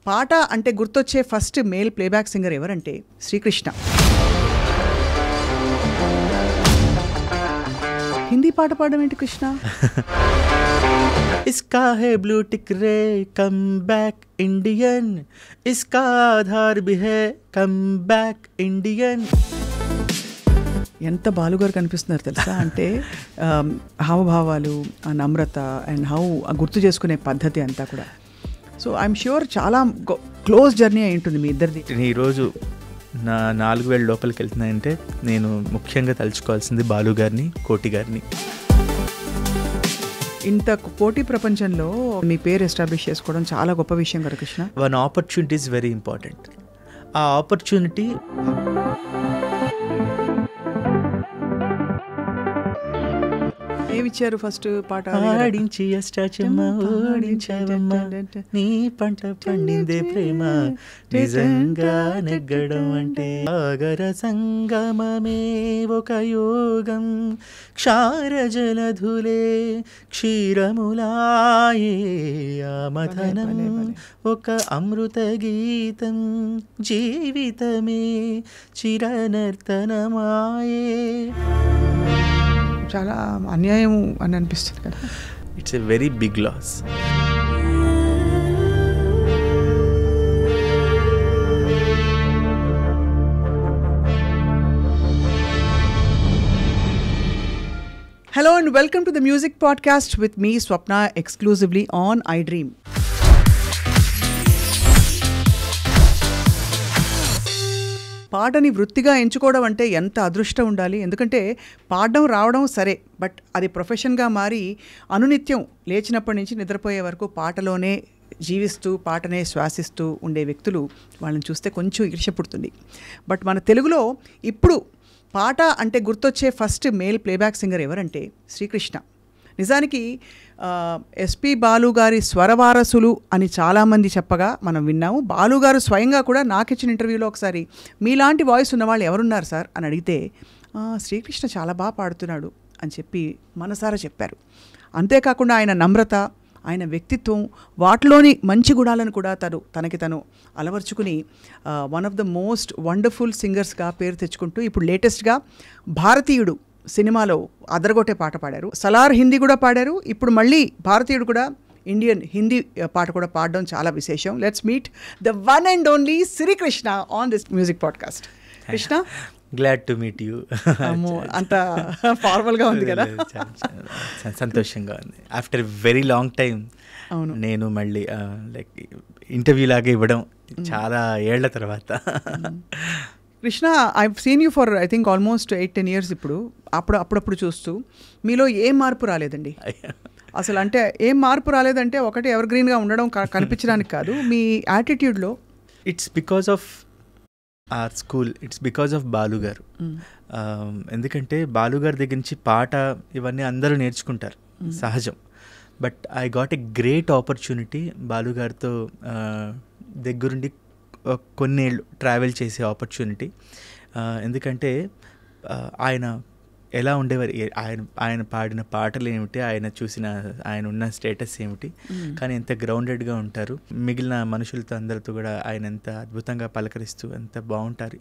పాట అంటే గుర్తొచ్చే ఫస్ట్ మేల్ ప్లేబ్యాక్ సింగర్ ఎవరంటే శ్రీకృష్ణ. హిందీ పాట పాడడం ఏంటి కృష్ణ? इसका है ब्लू टिक रे कम बैक इंडियन, इसका आधार भी है कम बैक इंडियन. ఎంత బాలుగారు కనిపిస్తున్నారు తెలుసా? అంటే హావభావాలు, ఆ నమ్రత అండ్ గుర్తు చేసుకునే పద్ధతి అంతా కూడా. సో ఐఎమ్ ష్యూర్ చాలా క్లోజ్ జర్నీ అయి ఉంటుంది మీ ఇద్దరిది. ఈరోజు నా 4000 లోపలికి వెళ్తున్నాయంటే నేను ముఖ్యంగా తలుచుకోవాల్సింది బాలు గారిని, కోటి గారిని. ఇంత పోటీ ప్రపంచంలో మీ పేరు ఎస్టాబ్లిష్ చేసుకోవడం చాలా గొప్ప విషయం కదా Krishna. One opportunity is very important. ఆ ఆపర్చునిటీ ఏమిచ్చారు ఫస్ట్ పాట? ఆడించి అష్టాచమ్మ ఓడించావమ్మ, నీ పంట పండిందే ప్రేమ నిజంగా నెగ్గడం అంటే. సాగర సంగమమే ఒక యోగం, క్షార జలధులే క్షీరములాయే, ఆ మథనం ఒక అమృత గీతం, జీవితమే చిరనర్తనమాయే. చాలా అన్యాయం అని అనిపిస్తుంది కదా. It's a very big loss. Hello and welcome to the Music Podcast with me, Swapna, exclusively on iDream. పాటని వృత్తిగా ఎంచుకోవడం అంటే ఎంత అదృష్టం ఉండాలి. ఎందుకంటే పాడడం రావడం సరే, బట్ అది ప్రొఫెషన్గా మారి అనునిత్యం లేచినప్పటి నుంచి నిద్రపోయే వరకు పాటలోనే జీవిస్తూ పాటనే శ్వాసిస్తూ ఉండే వ్యక్తులు వాళ్ళని చూస్తే కొంచెం ఈర్ష్య పుడుతుంది. బట్ మన తెలుగులో ఇప్పుడు పాట అంటే గుర్తొచ్చే ఫస్ట్ మేల్ ప్లేబ్యాక్ సింగర్ ఎవరంటే శ్రీకృష్ణ. నిజానికి ఎస్పి బాలు గారి స్వరవారసులు అని చాలామంది చెప్పగా మనం విన్నాము. బాలు గారు స్వయంగా కూడా నాకు ఇచ్చిన ఇంటర్వ్యూలో ఒకసారి మీలాంటి వాయిస్ ఉన్నవాళ్ళు ఎవరున్నారు సార్ అని అడిగితే శ్రీకృష్ణ చాలా బాగా పాడుతున్నాడు అని చెప్పి మనసారా చెప్పారు. అంతేకాకుండా ఆయన నమ్రత, ఆయన వ్యక్తిత్వం, వాటిలోని మంచి గుణాలను కూడా తనకి తను అలవర్చుకుని one of the most wonderful సింగర్స్గా పేరు తెచ్చుకుంటూ ఇప్పుడు లేటెస్ట్గా భారతీయుడు సినిమాలో అదరగొట్టే పాట పాడారు. సలార్ హిందీ కూడా పాడారు. ఇప్పుడు మళ్ళీ భారతీయుడు కూడా ఇండియన్ హిందీ పాట కూడా పాడడం చాలా విశేషం. Let's meet the one and only Srikrishna on this music podcast. Krishna, glad to meet you. అంత ఫార్మల్గా ఉంది కదా. సంతోషంగా ఉంది. ఆఫ్టర్ వెరీ లాంగ్ టైం అవును, నేను మళ్ళీ లైక్ ఇంటర్వ్యూ లాగా ఇవ్వడం చాలా ఏళ్ల తర్వాత. Krishna, I've seen you for I think almost 8-10 years. ఇప్పుడు అప్పుడప్పుడు చూస్తూ మీలో ఏం మార్పు రాలేదండి అసలు. అంటే ఏం మార్పు రాలేదంటే ఒకటి ఎవర్ గ్రీన్గా ఉండడం కనిపించడానికి కాదు, మీ యాటిట్యూడ్లో. It's because of our school, it's because of Balu garu. ఎందుకంటే బాలు గారి దగ్గర నుంచి పాట ఇవన్నీ అందరూ నేర్చుకుంటారు, సహజం. But I got a great opportunity Balu గారితో దగ్గరుండి కొన్నేళ్ళు ట్రావెల్ చేసే ఆపర్చునిటీ. ఎందుకంటే ఆయన ఎలా ఉండేవారు, ఆయన పాడిన పాటలు ఏమిటి, ఆయన ఉన్న స్టేటస్ ఏమిటి, కానీ ఎంత గ్రౌండెడ్గా ఉంటారు. మిగిలిన మనుషులతో అందరితో కూడా ఆయన ఎంత అద్భుతంగా పలకరిస్తూ ఎంత బాగుంటారు.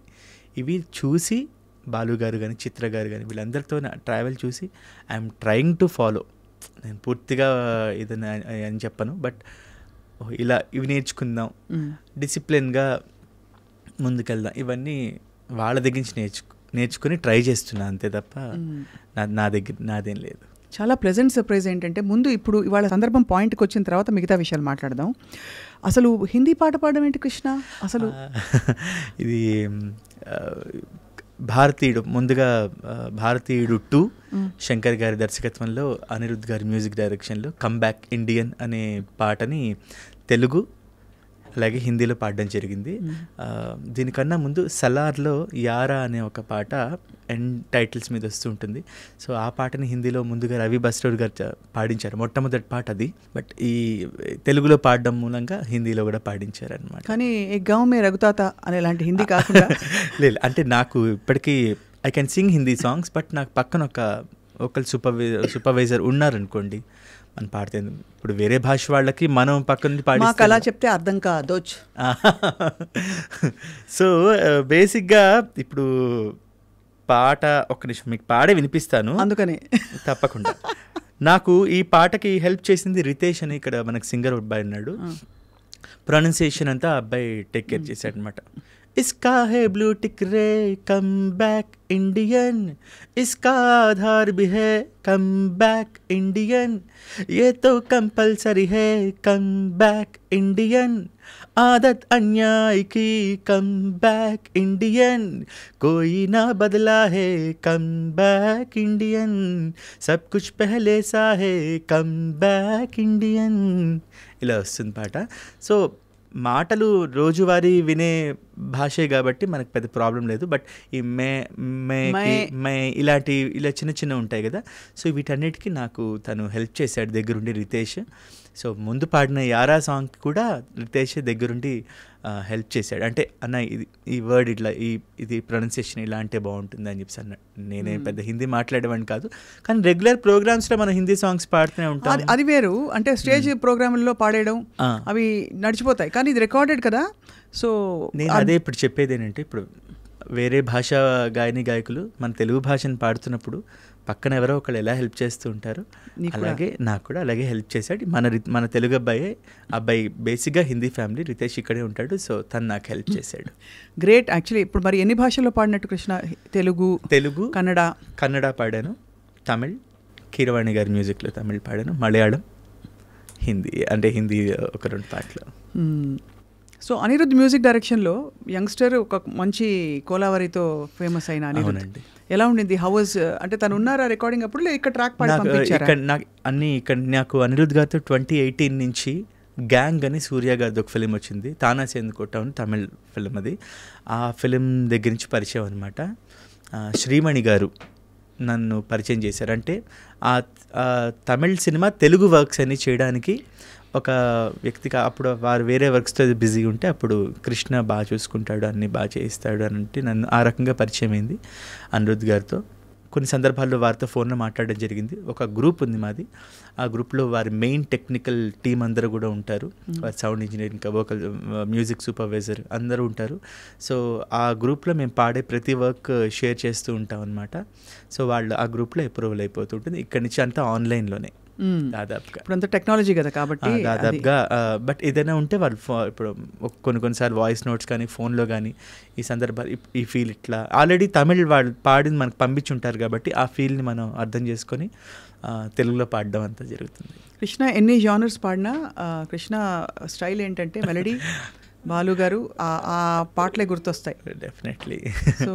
ఇవి చూసి బాలు గారు కానీ చిత్ర గారు కానీ వీళ్ళందరితో ట్రావెల్ చూసి ఐఎమ్ ట్రయింగ్ టు ఫాలో. నేను పూర్తిగా ఇదని అని చెప్పను, బట్ ఇలా ఇవి నేర్చుకుందాం, డిసిప్లిన్గా ముందుకెళ్దాం, ఇవన్నీ వాళ్ళ దగ్గర నుంచి నేర్చుకుని ట్రై చేస్తున్నా అంతే తప్ప నాదేం లేదు. చాలా ప్లెజెంట్ సర్ప్రైజ్ ఏంటంటే ఇప్పుడు ఇవాళ సందర్భం పాయింట్కి వచ్చిన తర్వాత మిగతా విషయాలు మాట్లాడదాం. అసలు హిందీ పాట పాడడం ఏంటి కృష్ణ అసలు? ఇది భారతీయుడు, ముందుగా భారతీయుడు 2 శంకర్ గారి దర్శకత్వంలో అనిరుద్ధ్ గారి మ్యూజిక్ డైరెక్షన్లో కమ్ బ్యాక్ ఇండియన్ అనే పాటని తెలుగు అలాగే హిందీలో పాడడం జరిగింది. దీనికన్నా ముందు సలార్లో యారా అనే ఒక పాట ఎండ్ టైటిల్స్ మీద వస్తూ ఉంటుంది. సో ఆ పాటని హిందీలో ముందుగా రవి బస్రూర్ గారు పాడించారు, మొట్టమొదటి పాట అది. బట్ ఈ తెలుగులో పాడడం మూలంగా హిందీలో కూడా పాడించారు అనమాట. కానీ గావ్ మే రఘుతాత అనేలాంటి హిందీ కాకుండా లేదు, అంటే నాకు ఇప్పటికీ I can sing Hindi songs, but నాకు పక్కన ఒకళ్ళు సూపర్వైజర్ ఉన్నారనుకోండి, మనం పాడితే ఇప్పుడు వేరే భాష వాళ్ళకి మనం పక్క నుంచి మాకు అలా పాడిస్తే చెప్తే అర్థం కాదోచ్. సో బేసిక్గా ఇప్పుడు పాట ఒక్క నిమిషం మీకు పాడే వినిపిస్తాను అందుకని తప్పకుండా. నాకు ఈ పాటకి హెల్ప్ చేసింది రితేష్ అని ఇక్కడ మనకు సింగర్ అబ్బాయి ఉన్నాడు. ప్రొనౌన్సియేషన్ అంతా ఆ అబ్బాయి టేక్ కేర్ చేశాడు అనమాట. इसका है ब्लू टिक रे कम बैक इंडियन, इसका आधार भी है कम बैक इंडियन, ये तो कंपलसरी है कम बैक इंडियन, आदत अन्याय की कम बैक इंडियन, कोई ना बदला है कम बैक इंडियन, सब कुछ पहले सा है कम बैक इंडियन. ఇలా వస్తుంది పాట. సో మాటలు రోజువారీ వినే భాషే కాబట్టి మనకు పెద్ద ప్రాబ్లం లేదు. బట్ ఈ మే ఇలాంటి ఇలా చిన్న చిన్న ఉంటాయి కదా, సో వీటన్నిటికీ నాకు తను హెల్ప్ చేశాడు దగ్గరుండి రితేష్. సో ముందు పాడిన యారా సాంగ్కి కూడా రితేష్ దగ్గరుండి హెల్ప్ చేశాడు. అంటే అన్న ఈ వర్డ్ ఇట్లా ఇది ప్రొనౌన్సియేషన్ ఇలా అంటే బాగుంటుంది అని చెప్పి అన్నాడు. నేనే పెద్ద హిందీ మాట్లాడేవాడిని కాదు, కానీ రెగ్యులర్ ప్రోగ్రామ్స్లో మనం హిందీ సాంగ్స్ పాడుతూనే ఉంటాం. అది వేరు, అంటే స్టేజ్ ప్రోగ్రాంలో పాడేయడం అవి నడిచిపోతాయి, కానీ ఇది రికార్డెడ్ కదా. సో నేను అదే ఇప్పుడు చెప్పేది ఏంటంటే, ఇప్పుడు వేరే భాష గాయకులు మన తెలుగు భాషను పాడుతున్నప్పుడు పక్కన ఎవరో ఒకళ్ళు ఎలా హెల్ప్ చేస్తూ ఉంటారు, అలాగే నాకు కూడా అలాగే హెల్ప్ చేశాడు. మన తెలుగు అబ్బాయి బేసిక్గా హిందీ ఫ్యామిలీ, రితేష్ ఇక్కడే ఉంటాడు. సో తను నాకు హెల్ప్ చేశాడు. గ్రేట్. యాక్చువల్లీ ఇప్పుడు మరి ఎన్ని భాషల్లో పాడినట్టు కృష్ణ? తెలుగు కన్నడ పాడాను, తమిళ్, కీరవాణి గారి మ్యూజిక్లో తమిళ్ పాడాను, మలయాళం, హిందీ ఒక 2 పాటలు. సో అనిరుద్ధ్ మ్యూజిక్ డైరెక్షన్లో యంగ్స్టర్ ఒక మంచి కోలావరితో ఫేమస్ అయిన అనిరుద్ధ్ ఎలా ఉండింది? హౌస్ అంటే తను ఉన్నారా రికార్డింగ్ అప్పుడు, లేదా ఇక్కడ ట్రాక్ పాడి పంపించారా? ఇక్కడ నాకు అనిరుద్ధ్ గారితో 2018 నుంచి గ్యాంగ్ అని సూర్య గారిది ఒక ఫిలిం వచ్చింది, తానా సేందు కొట్టాం తమిళ్ ఫిలిం. అది ఆ ఫిలిం దగ్గర నుంచి పరిచయం అనమాట. శ్రీమణి గారు నన్ను పరిచయం చేశారు. అంటే ఆ తమిళ్ సినిమా తెలుగు వర్క్స్ అన్ని చేయడానికి ఒక వ్యక్తిగా, అప్పుడు వారు వేరే వర్క్స్తో బిజీ ఉంటే అప్పుడు కృష్ణ బాగా చూసుకుంటాడు, అన్నీ బాగా చేయిస్తాడు అని అంటే నన్ను ఆ రకంగా పరిచయం అయింది అనిరుద్ధ్ గారితో. కొన్ని సందర్భాల్లో వారితో ఫోన్లో మాట్లాడడం జరిగింది. ఒక గ్రూప్ ఉంది మాది, ఆ గ్రూప్లో వారి మెయిన్ టెక్నికల్ టీం అందరూ కూడా ఉంటారు. వారి sound engineering, vocal, music supervisor అందరూ ఉంటారు. సో ఆ గ్రూప్లో మేము పాడే ప్రతి వర్క్ షేర్ చేస్తూ ఉంటాం అనమాట. సో వాళ్ళు ఆ గ్రూప్లో అప్రూవల్ అయిపోతుంటుంది. ఇక్కడి నుంచి అంతా ఆన్లైన్లోనే దాదాపుగా. ఇప్పుడంతా టెక్నాలజీ కదా కాబట్టి దాదాపుగా. బట్ ఏదైనా ఉంటే వాళ్ళు ఇప్పుడు కొన్నిసార్లు వాయిస్ నోట్స్ కానీ ఫోన్లో కానీ ఈ సందర్భాలు ఈ ఫీల్ ఇట్లా ఆల్రెడీ తమిళ్ వాళ్ళు పాడింది మనకు పంపించుంటారు కాబట్టి ఆ ఫీల్ని మనం అర్థం చేసుకొని తెలుగులో పాడడం అంతా జరుగుతుంది. కృష్ణ ఎన్ని జానర్స్ పాడినా కృష్ణ స్టైల్ ఏంటంటే మెలడీ, బాలు గారు ఆ పాటలే గుర్తొస్తాయి definitely. So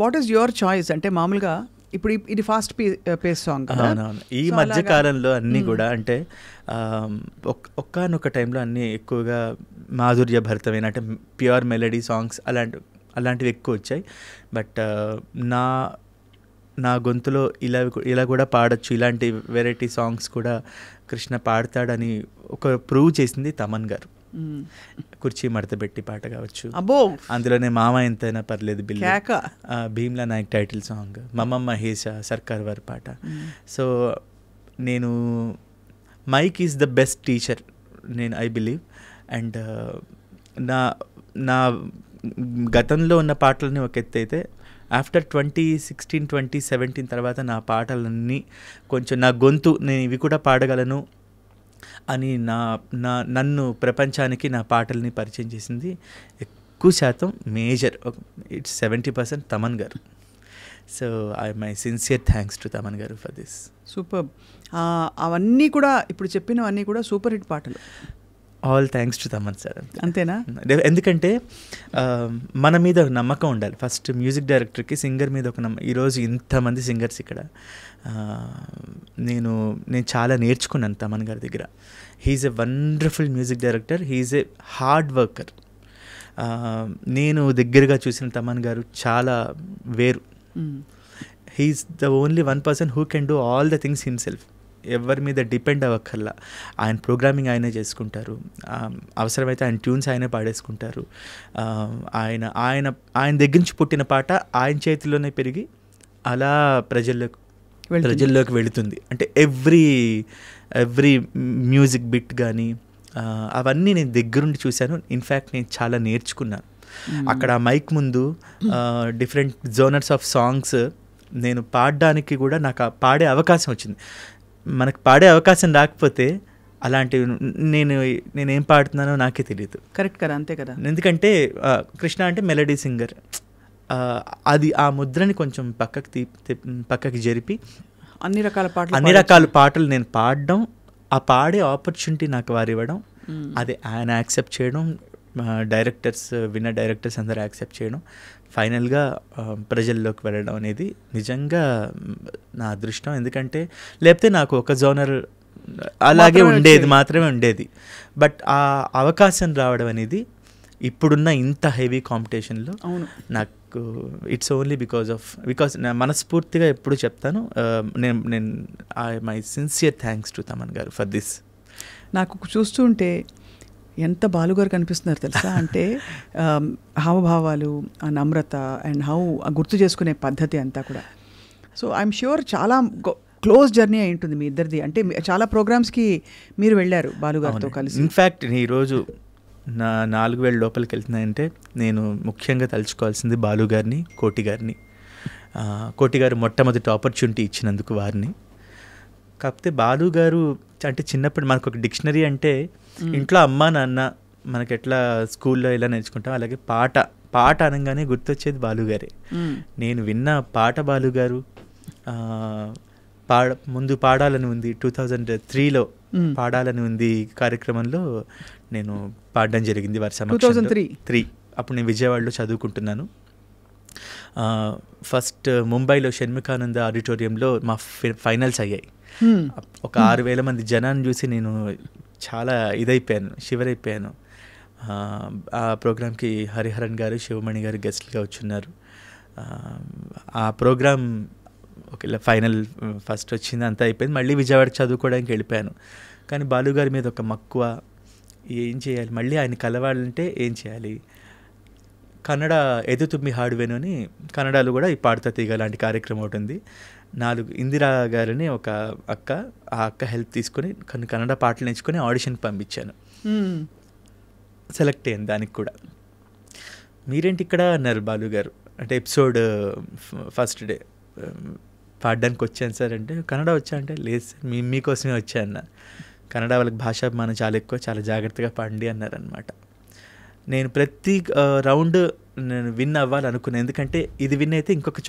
what is your choice? అంటే మామూలుగా ఇప్పుడు ఇది ఫాస్ట్ పేస్ సాంగ్. అవునవును. ఈ మధ్య కాలంలో అన్నీ కూడా అంటే ఒక్కనొక్క టైంలో అన్నీ ఎక్కువగా మాధుర్య భరితమైన అంటే ప్యూర్ మెలడీ సాంగ్స్ అలాంటివి ఎక్కువ వచ్చాయి. బట్ నా గొంతులో ఇలా కూడా పాడొచ్చు, ఇలాంటి వెరైటీ సాంగ్స్ కూడా కృష్ణ పాడతాడని ఒక ప్రూవ్ చేసింది తమన్ గారు. కుర్చీ మడతబెట్టి పాట కావచ్చు, అందులోనే మామ ఎంతైనా పర్లేదు బిల్లు, భీమ్లా నాయక్ టైటిల్ సాంగ్, మమ్మమ్మ హేష సర్కార్ వారి పాట. సో నేను mic is the best teacher I believe. And నా గతంలో ఉన్న పాటలని ఒక ఎత్తు అయితే ఆఫ్టర్ 2016, 2017 తర్వాత నా పాటలన్నీ కొంచెం నా గొంతు నేను ఇవి కూడా పాడగలను అని నన్ను ప్రపంచానికి నా పాటల్ని పరిచయం చేసింది ఎక్కువ శాతం మేజర్ ఇట్స్ 70% తమన్ గారు. So my sincere thanks to Thaman గారు ఫర్ దిస్. సూపర్. అవన్నీ కూడా ఇప్పుడు చెప్పినవన్నీ కూడా సూపర్ హిట్ పాటలు. All thanks to Thaman sir. అంతేనా? ఎందుకంటే మన మీద నమ్మకం ఉండాలి ఫస్ట్. మ్యూజిక్ డైరెక్టర్కి సింగర్ మీద ఒక ఈరోజు ఇంతమంది సింగర్స్ ఇక్కడ నేను చాలా నేర్చుకున్నాను తమన్ గారి దగ్గర. He's a wonderful music director, he's a hard worker. నేను దగ్గరగా చూసిన తమన్ గారు చాలా వేరు. He's the only one person who can do all the things himself. ఎవరి మీద డిపెండ్ అవ్వక్కర్లా. ఆయన ప్రోగ్రామింగ్ ఆయనే చేసుకుంటారు, అవసరమైతే ఆయన ట్యూన్స్ ఆయనే పాడేసుకుంటారు. ఆయన దగ్గర నుంచి పుట్టిన పాట ఆయన చేతిలోనే పెరిగి అలా ప్రజల్లోకి వెళుతుంది. అంటే ఎవ్రీ మ్యూజిక్ బిట్ కానీ అవన్నీ నేను దగ్గరుండి చూశాను. ఇన్ఫ్యాక్ట్ నేను చాలా నేర్చుకున్నాను అక్కడ మైక్ ముందు. డిఫరెంట్ జోనర్స్ ఆఫ్ సాంగ్స్ నేను పాడడానికి కూడా నాకు పాడే అవకాశం వచ్చింది. మనకు పాడే అవకాశం రాకపోతే అలాంటివి నేనేం పాడుతున్నానో నాకే తెలియదు. కరెక్ట్ కదా, అంతే కదా. ఎందుకంటే కృష్ణ అంటే మెలడీ సింగర్, అది ఆ ముద్రని కొంచెం పక్కకి జరిపి అన్ని రకాల పాటలు నేను పాడడం, ఆ పాడే ఆపర్చునిటీ నాకు వారు ఇవ్వడం, అది ఆయన యాక్సెప్ట్ చేయడం, డైరెక్టర్స్ విన్న డైరెక్టర్స్ అందరూ యాక్సెప్ట్ చేయడం, ఫైనల్గా ప్రజల్లోకి వెళ్ళడం అనేది నిజంగా నా అదృష్టం. ఎందుకంటే లేకపోతే నాకు ఒక జోనర్ అలాగే మాత్రమే ఉండేది. బట్ ఆ అవకాశం రావడం అనేది ఇప్పుడున్న ఇంత హెవీ కాంపిటీషన్లో నాకు ఇట్స్ ఓన్లీ బికాస్ నా మనస్ఫూర్తిగా ఎప్పుడు చెప్తాను, నేను my sincere thanks to Thaman గారు ఫర్ దిస్. నాకు చూస్తుంటే ఎంత బాలుగారు కనిపిస్తున్నారు తెలుసా, అంటే హావభావాలు, ఆ నమ్రత అండ్ గుర్తు చేసుకునే పద్ధతి అంతా కూడా. సో ఐఎమ్ ష్యూర్ చాలా క్లోజ్ జర్నీ అయి ఉంటుంది మీ ఇద్దరిది. అంటే చాలా ప్రోగ్రామ్స్కి మీరు వెళ్ళారు బాలుగారితో కలిసి. ఇన్ఫ్యాక్ట్ ఈరోజు నా 4000 లోపలికి వెళ్తున్నాయంటే నేను ముఖ్యంగా తలుచుకోవాల్సింది బాలుగారిని, కోటి గారిని. కోటి గారు మొట్టమొదటి ఆపర్చునిటీ ఇచ్చినందుకు వారిని. కాకపోతే బాలుగారు అంటే చిన్నప్పుడు మనకు ఒక డిక్షనరీ అంటే ఇంట్లో అమ్మ నాన్న మనకి ఎట్లా స్కూల్లో ఎలా నేర్చుకుంటాం అలాగే పాట అనగానే గుర్తొచ్చేది బాలుగారే. నేను విన్న పాట బాలుగారు ముందు పాడాలని ఉంది 2003లో పాడాలని ఉంది కార్యక్రమంలో నేను పాడడం జరిగింది వారి సమక్షంలో. 2003 అప్పుడు నేను విజయవాడలో చదువుకుంటున్నాను. ఫస్ట్ ముంబైలో షణ్ముఖానంద ఆడిటోరియంలో మా ఫైనల్స్ అయ్యాయి. ఒక 6000 మంది జనాన్ని చూసి నేను చాలా ఇదైపోయాను, షివరైపోయాను. ఆ ప్రోగ్రామ్కి హరిహరన్ గారు, శివమణి గారు గెస్ట్లుగా వచ్చున్నారు. ఆ ప్రోగ్రామ్ ఒక ఫైనల్ ఫస్ట్ వచ్చింది, అంతా అయిపోయింది. మళ్ళీ విజయవాడ చదువుకోవడానికి వెళ్ళిపోయాను. కానీ బాలుగారి మీద ఒక మక్కువ, ఏం చేయాలి, మళ్ళీ ఆయన కలవాలంటే ఏం చేయాలి. కన్నడ ఎదు తుమ్మి హాడువేను అని కన్నడలో కూడా ఈ పాడుతా తీగ లాంటి కార్యక్రమం ఒకటి ఉంది. 4 ఇందిరా గారిని ఒక అక్క, ఆ అక్క హెల్ప్ తీసుకొని కొన్ని కన్నడ పాటలు నేర్చుకొని ఆడిషన్కి పంపించాను. సెలెక్ట్ అయ్యాను దానికి కూడా. మీరేంటి ఇక్కడ అన్నారు బాలుగారు. అంటే ఎపిసోడ్ ఫస్ట్ డే పాడడానికి వచ్చాను సార్ అంటే, కన్నడ వచ్చా అంటే, లేదు సార్ మీకోసమే వచ్చా అన్న. కన్నడ వాళ్ళకి భాషాభిమానం చాలా ఎక్కువ, చాలా జాగ్రత్తగా పాడండి అన్నారనమాట. నేను ప్రతి రౌండ్ నేను విన్ అవ్వాలనుకున్నాను. ఎందుకంటే ఇది విన్ అయితే ఇంకొక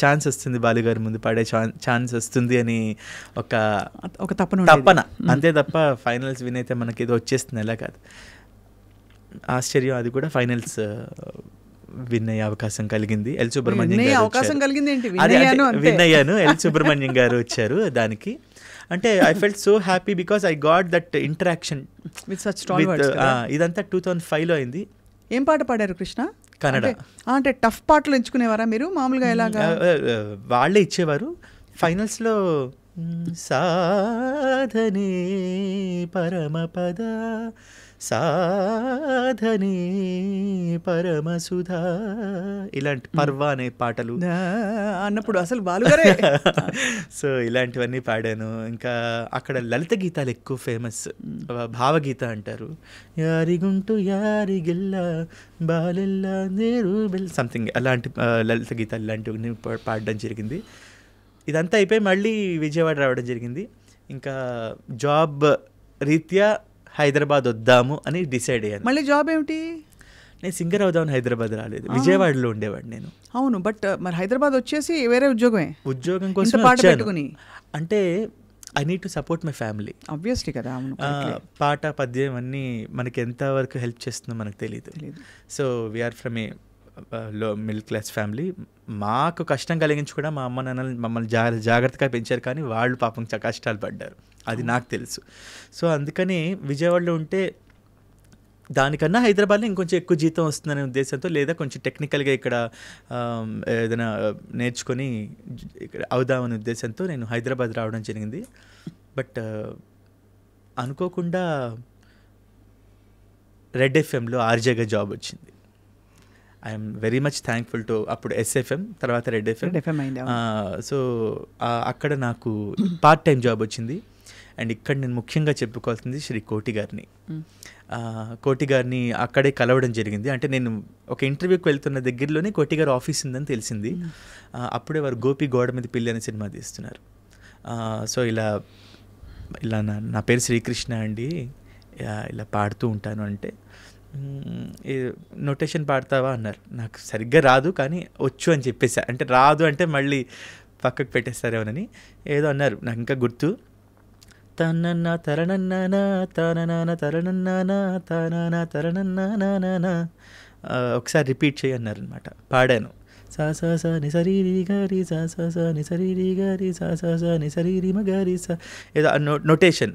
ఛాన్స్ వస్తుంది, బాలుగారి ముందు పాడే ఛాన్స్ వస్తుంది అని ఒక తప్పన. అంతే తప్ప ఫైనల్స్ విన్ అయితే మనకి ఏదో వచ్చేస్తుంది ఎలా కాదు. ఆశ్చర్యం, అది కూడా ఫైనల్స్ విన్ అయ్యే అవకాశం కలిగింది. ఎల్ సుబ్రహ్మణ్యం గారు విన్ అయ్యాను. ఎల్ సుబ్రహ్మణ్యం గారు వచ్చారు దానికి. అంటే I felt so happy because I got that interaction with such stalwarts. ఇదంతా 2005లో అయింది. ఏం పాట పాడారు కృష్ణ? కన్నడ. అంటే టఫ్ పాటలు ఎంచుకునేవారా మీరు మామూలుగా? ఎలాగా? వాళ్ళే ఇచ్చేవారు. ఫైనల్స్లో సాధనే పరమపద సాధనే పరమసుధా ఇలాంటి పర్వ అనే పాటలు అన్నప్పుడు అసలు బాలుగారే. సో ఇలాంటివన్నీ పాడాను. ఇంకా అక్కడ లలిత గీతాలు ఎక్కువ ఫేమస్, భావగీత అంటారు. యారిగుంటు యారిగిల్ల బాలెల్ల నేరు బెల్ సంథింగ్ అలాంటి లలిత గీతాలు ఇలాంటివన్నీ పాడడం జరిగింది. ఇదంతా అయిపోయి మళ్ళీ విజయవాడ రావడం జరిగింది. ఇంకా జాబ్ రీత్యా హైదరాబాద్ వద్దాము అని డిసైడ్ అయ్యాను. మళ్ళీ జాబ్ ఏమిటి? నేను సింగర్ అవుదామని హైదరాబాద్ రాలేదు, విజయవాడలో ఉండేవాడు నేను. అవును, బట్ మరి హైదరాబాద్ వచ్చేసి వేరే ఉద్యోగం కోసం పెట్టుకుని, అంటే I need to support my family obviously కదా. పాట పద్యం అన్నీ మనకి ఎంతవరకు హెల్ప్ చేస్తుందో మనకు తెలియదు. సో వీఆర్ ఫ్రమ్ ఏ లో మిడిల్ క్లాస్ ఫ్యామిలీ. మాకు కష్టం కలిగించి కూడా మా అమ్మ నాన్నలు మమ్మల్ని జాగ్రత్తగా పెంచారు, కానీ వాళ్ళు పాపం కష్టాలు పడ్డారు, అది నాకు తెలుసు. సో అందుకని విజయవాడలో ఉంటే దానికన్నా హైదరాబాద్లో ఇంకొంచెం ఎక్కువ జీతం వస్తుందనే ఉద్దేశంతో, లేదా కొంచెం టెక్నికల్గా ఇక్కడ ఏదైనా నేర్చుకొని ఇక్కడ అవుదామనే ఉద్దేశంతో నేను హైదరాబాద్ రావడం జరిగింది. బట్ అనుకోకుండా రెడ్ ఎఫ్ఎంలో ఆర్జేగా జాబ్ వచ్చింది. I'm very much thankful to అప్పుడు ఎస్ఎఫ్ఎం, తర్వాత రెడ్ ఎఫ్ఎం. సో అక్కడ నాకు పార్ట్ టైం జాబ్ వచ్చింది. అండ్ ఇక్కడ నేను ముఖ్యంగా చెప్పుకోవాల్సింది శ్రీ కోటి గారిని. కోటి గారిని అక్కడే కలవడం జరిగింది. అంటే నేను ఒక ఇంటర్వ్యూకి వెళ్తున్న దగ్గరలోనే కోటి గారు ఆఫీస్ ఉందని తెలిసింది. అప్పుడే వారు గోపి గోడ మీద పిల్లి అనే సినిమా తీస్తున్నారు. సో ఇలా నా పేరు శ్రీకృష్ణ అండి, ఇలా పాడుతూ ఉంటాను అంటే నోటేషన్ పాడతావా అన్నారు. నాకు సరిగ్గా రాదు కానీ వచ్చు అని చెప్పేసా. అంటే రాదు అంటే మళ్ళీ పక్కకు పెట్టేస్తారేమోనని ఏదో అన్నారు, నాకు ఇంకా గుర్తు. తనన్న తరణన్నా తననాన తరణన్నా తననా తరణన్నా ఒకసారి రిపీట్ చేయన్నారు అనమాట. పాడాను. సా సా సా ని సరీరి గారి సా సా సా ని సరీరి గారి సా సా సా ని సరీరి మగారి సా ఏదో నోటేషన్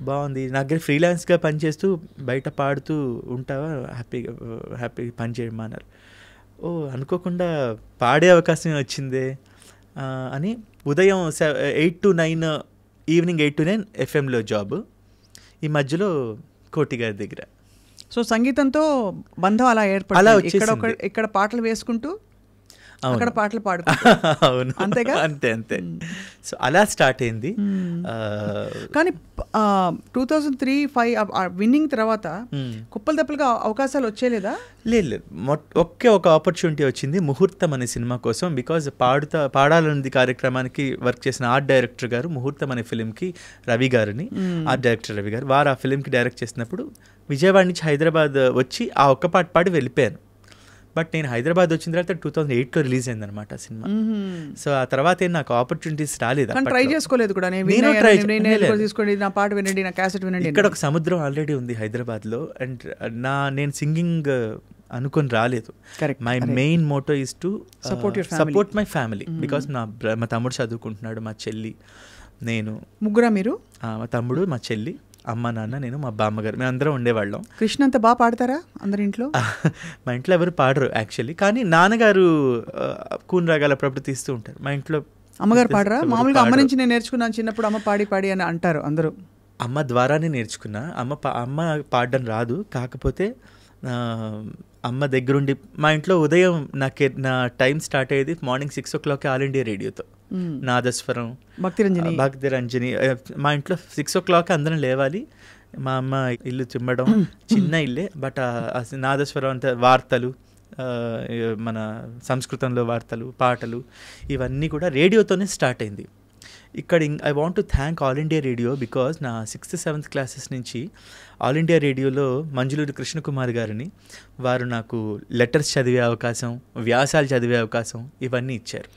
బాగుంది. నా దగ్గర ఫ్రీలాన్స్గా పనిచేస్తూ బయట పాడుతూ ఉంటావా, హ్యాపీ పని చేయమన్నారు. అనుకోకుండా పాడే అవకాశం వచ్చిందే అని ఉదయం 8 to 9 ఈవినింగ్ 8 to 9 ఎఫ్ఎంలో జాబ్. ఈ మధ్యలో కోటి గారి దగ్గర. సో సంగీతంతో బంధం అలా ఏర్పడింది. ఇక్కడ పాటలు వేసుకుంటూ అక్కడ పాటలు పాడుకుంటూ. అవును, అంతేగా? అంతే. సో అలా స్టార్ట్ అయింది. కానీ 2003-05 విన్నింగ్ తర్వాత కుప్పలు తప్పలుగా అవకాశాలు వచ్చేలేదా? లేదు, ఒక ఆపర్చునిటీ వచ్చింది ముహూర్తం అనే సినిమా కోసం. బికాజ్ పాడాలన్నది కార్యక్రమానికి వర్క్ చేసిన ఆర్ట్ డైరెక్టర్ గారు ముహూర్తం అనే ఫిలింకి రవి గారిని, ఆర్ట్ డైరెక్టర్ రవి గారు, వారు ఆ ఫిలింకి డైరెక్ట్ చేసినప్పుడు విజయవాడ నుంచి హైదరాబాద్ వచ్చి ఆ ఒక్క పాట పాడి వెళ్ళిపోయాను. బట్ నేను హైదరాబాద్ వచ్చిన తర్వాత 2008లో రిలీజ్ అయింది అనమాట ఆ సినిమా. సో ఆ తర్వాత నాకు ఆపర్చునిటీస్ రాలేదు. ట్రై చేసుకోలేదు కూడా. ఇక్కడ ఒక సముద్రం ఆల్రెడీ ఉంది హైదరాబాద్లో. అండ్ నేను సింగింగ్ అనుకొని రాలేదు. My main motto is to support my family. Because మా తమ్ముడు చదువుకుంటున్నాడు, మా చెల్లి, నేను ముగ్గురా మీరు? మా తమ్ముడు, మా చెల్లి, అమ్మ, నాన్న, నేను, మా బామ్మగారు, మేము అందరం ఉండేవాళ్ళం. కృష్ణ అంత బాగా పాడతారా అందరి ఇంట్లో? మా ఇంట్లో ఎవరు పాడరు యాక్చువల్లీ, కానీ నాన్నగారు కూన్ రాగాలు అప్పుడప్పుడు తీస్తూ ఉంటారు. మా ఇంట్లో అమ్మగారు పాడరా? మామూలుగా అమ్మ నుంచి నేను నేర్చుకున్నాను చిన్నప్పుడు, అమ్మ పాడి అని అంటారు అందరూ. అమ్మ ద్వారానే నేర్చుకున్నా. అమ్మ పాడడం రాదు, కాకపోతే అమ్మ దగ్గరుండి. మా ఇంట్లో ఉదయం నా టైం స్టార్ట్ అయ్యేది మార్నింగ్ 6 o'clock ఆల్ ఇండియా రేడియోతో. నాదస్వరం, భక్తిరంజని. మా ఇంట్లో 6 o'clock అందరం లేవాలి. మా అమ్మ ఇల్లు చిమ్మడం, చిన్న ఇల్లే, బట్ నాదస్వరం అంతా వార్తలు, మన సంస్కృతంలో వార్తలు, పాటలు, ఇవన్నీ కూడా రేడియోతోనే స్టార్ట్ అయింది. ఇక్కడ I want to thank all India radio. Because నా 6th, 7th క్లాసెస్ నుంచి ఆల్ ఇండియా రేడియోలో మంజులూరి కృష్ణకుమార్ గారిని, వారు నాకు లెటర్స్ చదివే అవకాశం, వ్యాసాలు చదివే అవకాశం, ఇవన్నీ ఇచ్చారు.